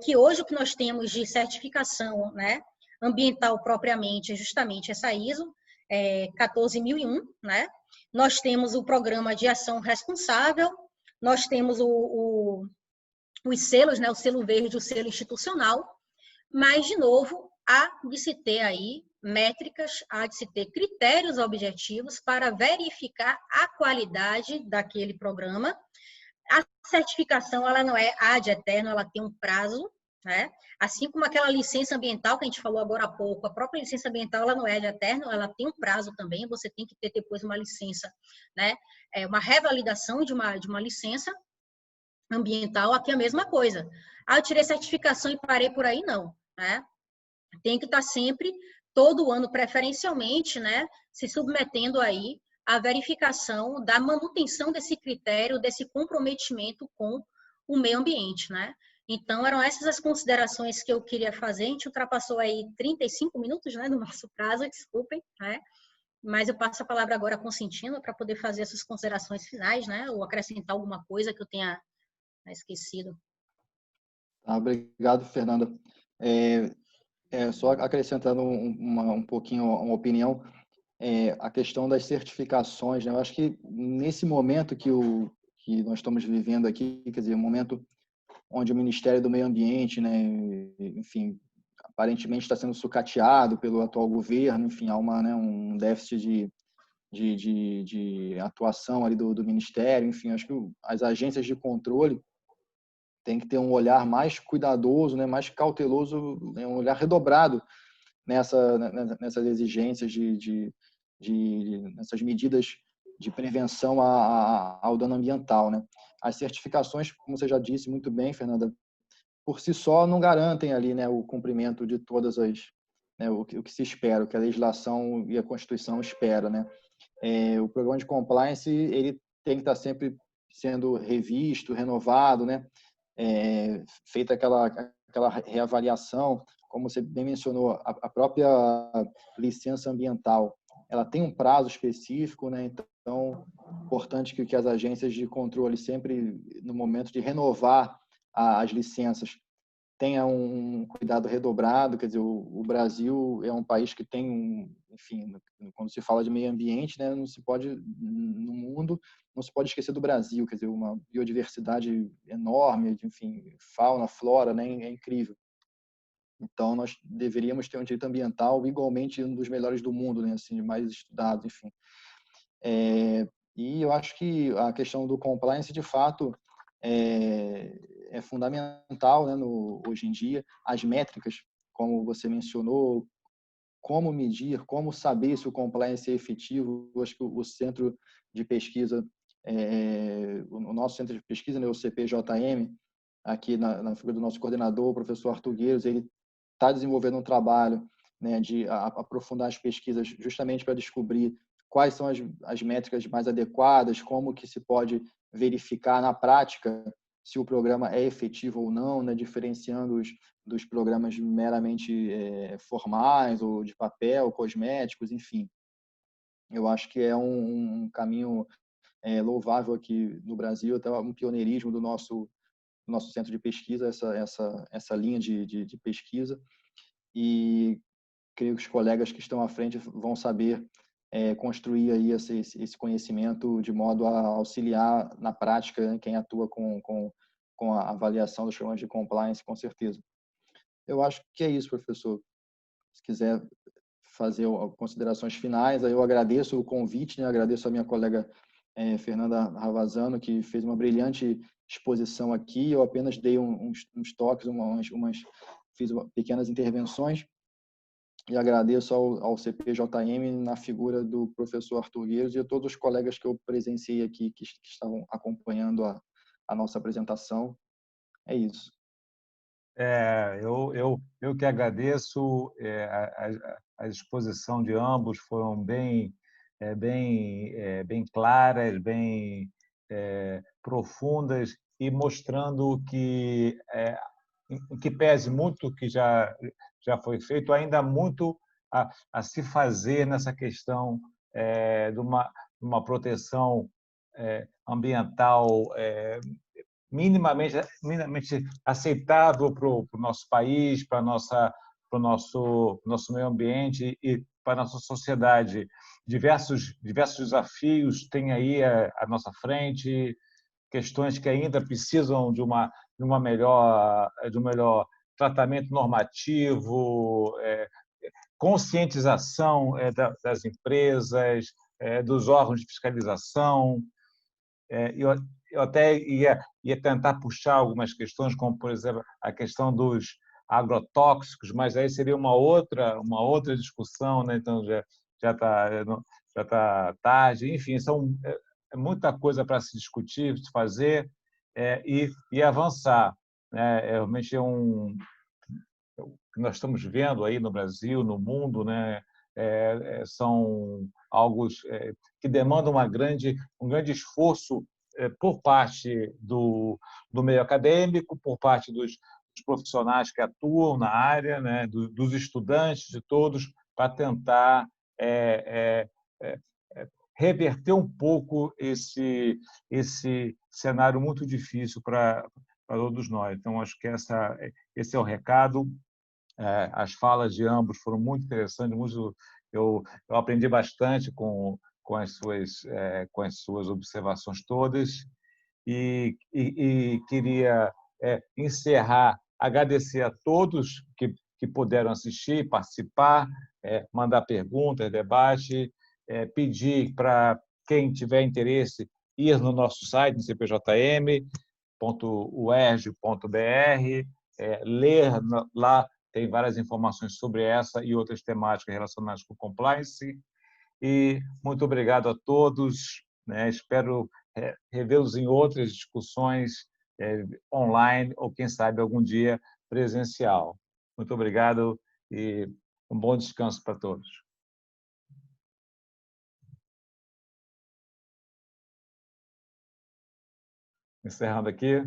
que hoje o que nós temos de certificação, né, ambiental propriamente é justamente essa ISO 14001, né? Nós temos o programa de ação responsável, nós temos os selos, né, o selo verde, o selo institucional, mas, de novo, há de se ter aí métricas, há de se ter critérios objetivos para verificar a qualidade daquele programa. A certificação, ela não é ad eterno, ela tem um prazo, né? Assim como aquela licença ambiental que a gente falou agora há pouco, a própria licença ambiental, ela não é ad eterno, ela tem um prazo também, você tem que ter depois uma licença, né? Uma revalidação de uma licença ambiental, aqui é a mesma coisa. Ah, eu tirei certificação e parei por aí, não, né? Tem que estar sempre, todo ano, preferencialmente, né, se submetendo aí à verificação da manutenção desse critério, desse comprometimento com o meio ambiente, né? Então, eram essas as considerações que eu queria fazer. A gente ultrapassou aí 35 minutos, né, do nosso prazo, desculpem, né? Mas eu passo a palavra agora a Constantino para poder fazer essas considerações finais, né, ou acrescentar alguma coisa que eu tenha esquecido. Obrigado, Fernanda. Só acrescentando um pouquinho uma opinião, a questão das certificações, né? Eu acho que nesse momento que nós estamos vivendo aqui, quer dizer, um momento onde o Ministério do Meio Ambiente, né, enfim, aparentemente está sendo sucateado pelo atual governo, enfim, há um déficit de atuação ali do Ministério, enfim, acho que as agências de controle têm que ter um olhar mais cuidadoso, né, mais cauteloso, né, um olhar redobrado nessas exigências nessas medidas de prevenção ao dano ambiental, né? As certificações, como você já disse muito bem, Fernanda, por si só não garantem ali, né, o cumprimento de todas o que se espera, o que a legislação e a Constituição espera, né? O programa de compliance, ele tem que estar sempre sendo revisto, renovado, né? Feita aquela reavaliação, como você bem mencionou, a própria licença ambiental, ela tem um prazo específico, né? Então, importante que as agências de controle sempre, no momento de renovar as licenças, tenha um cuidado redobrado. Quer dizer, o Brasil é um país que tem, enfim, quando se fala de meio ambiente, né, no mundo, não se pode esquecer do Brasil, quer dizer, uma biodiversidade enorme, enfim, fauna, flora, né, é incrível. Então, nós deveríamos ter um direito ambiental igualmente um dos melhores do mundo, né, assim, mais estudado, enfim. E eu acho que a questão do compliance, de fato, é fundamental, né, hoje em dia. As métricas, como você mencionou, como medir, como saber se o compliance é efetivo. Eu acho que o centro de pesquisa, o nosso centro de pesquisa, né, o CPJM, aqui na figura do nosso coordenador, o professor Arthur Gueiros, ele está desenvolvendo um trabalho, né, de aprofundar as pesquisas justamente para descobrir quais são as métricas mais adequadas, como que se pode verificar na prática se o programa é efetivo ou não, né, diferenciando dos programas meramente formais ou de papel, cosméticos, enfim. Eu acho que é um caminho louvável aqui no Brasil, até um pioneirismo do nosso centro de pesquisa, essa linha de pesquisa, e creio que os colegas que estão à frente vão saber construir aí esse conhecimento de modo a auxiliar na prática, né, quem atua com a avaliação dos programas de compliance, com certeza. Eu acho que é isso, professor. Se quiser fazer considerações finais, aí eu agradeço o convite, né? Agradeço a minha colega Fernanda Ravazano, que fez uma brilhante exposição aqui. Eu apenas dei uns toques, fiz pequenas intervenções, e agradeço ao CPJM na figura do professor Arthur Gueiros e a todos os colegas que eu presenciei aqui, que estavam acompanhando a nossa apresentação. É isso. Eu que agradeço. A exposição de ambos foram bem claras, bem profundas, e mostrando que, em que pese muito o que já foi feito, ainda há muito a se fazer nessa questão de uma proteção ambiental minimamente aceitável para o nosso país, para o nosso meio ambiente e para a nossa sociedade. Diversos desafios têm aí à nossa frente, questões que ainda precisam de um melhor tratamento normativo, conscientização das empresas, dos órgãos de fiscalização. Eu até ia tentar puxar algumas questões, como, por exemplo, a questão dos agrotóxicos, mas aí seria uma outra discussão, né? Então já está tarde. Enfim, é muita coisa para se discutir, se fazer e avançar, né? Realmente o que nós estamos vendo aí no Brasil, no mundo, né? São algo que demandam um grande esforço por parte do meio acadêmico, por parte dos profissionais que atuam na área, né? Dos estudantes, de todos, para tentar reverter um pouco esse cenário muito difícil para todos nós. Então, acho que esse é o recado. As falas de ambos foram muito interessantes, eu aprendi bastante com as suas observações todas, e queria encerrar, agradecer a todos que puderam assistir, participar, mandar perguntas, debate, pedir para quem tiver interesse ir no nosso site, cpjm.uerj.br, ler lá. Tem várias informações sobre essa e outras temáticas relacionadas com compliance. E muito obrigado a todos, né? Espero revê-los em outras discussões online ou, quem sabe, algum dia presencial. Muito obrigado e um bom descanso para todos. Encerrando aqui.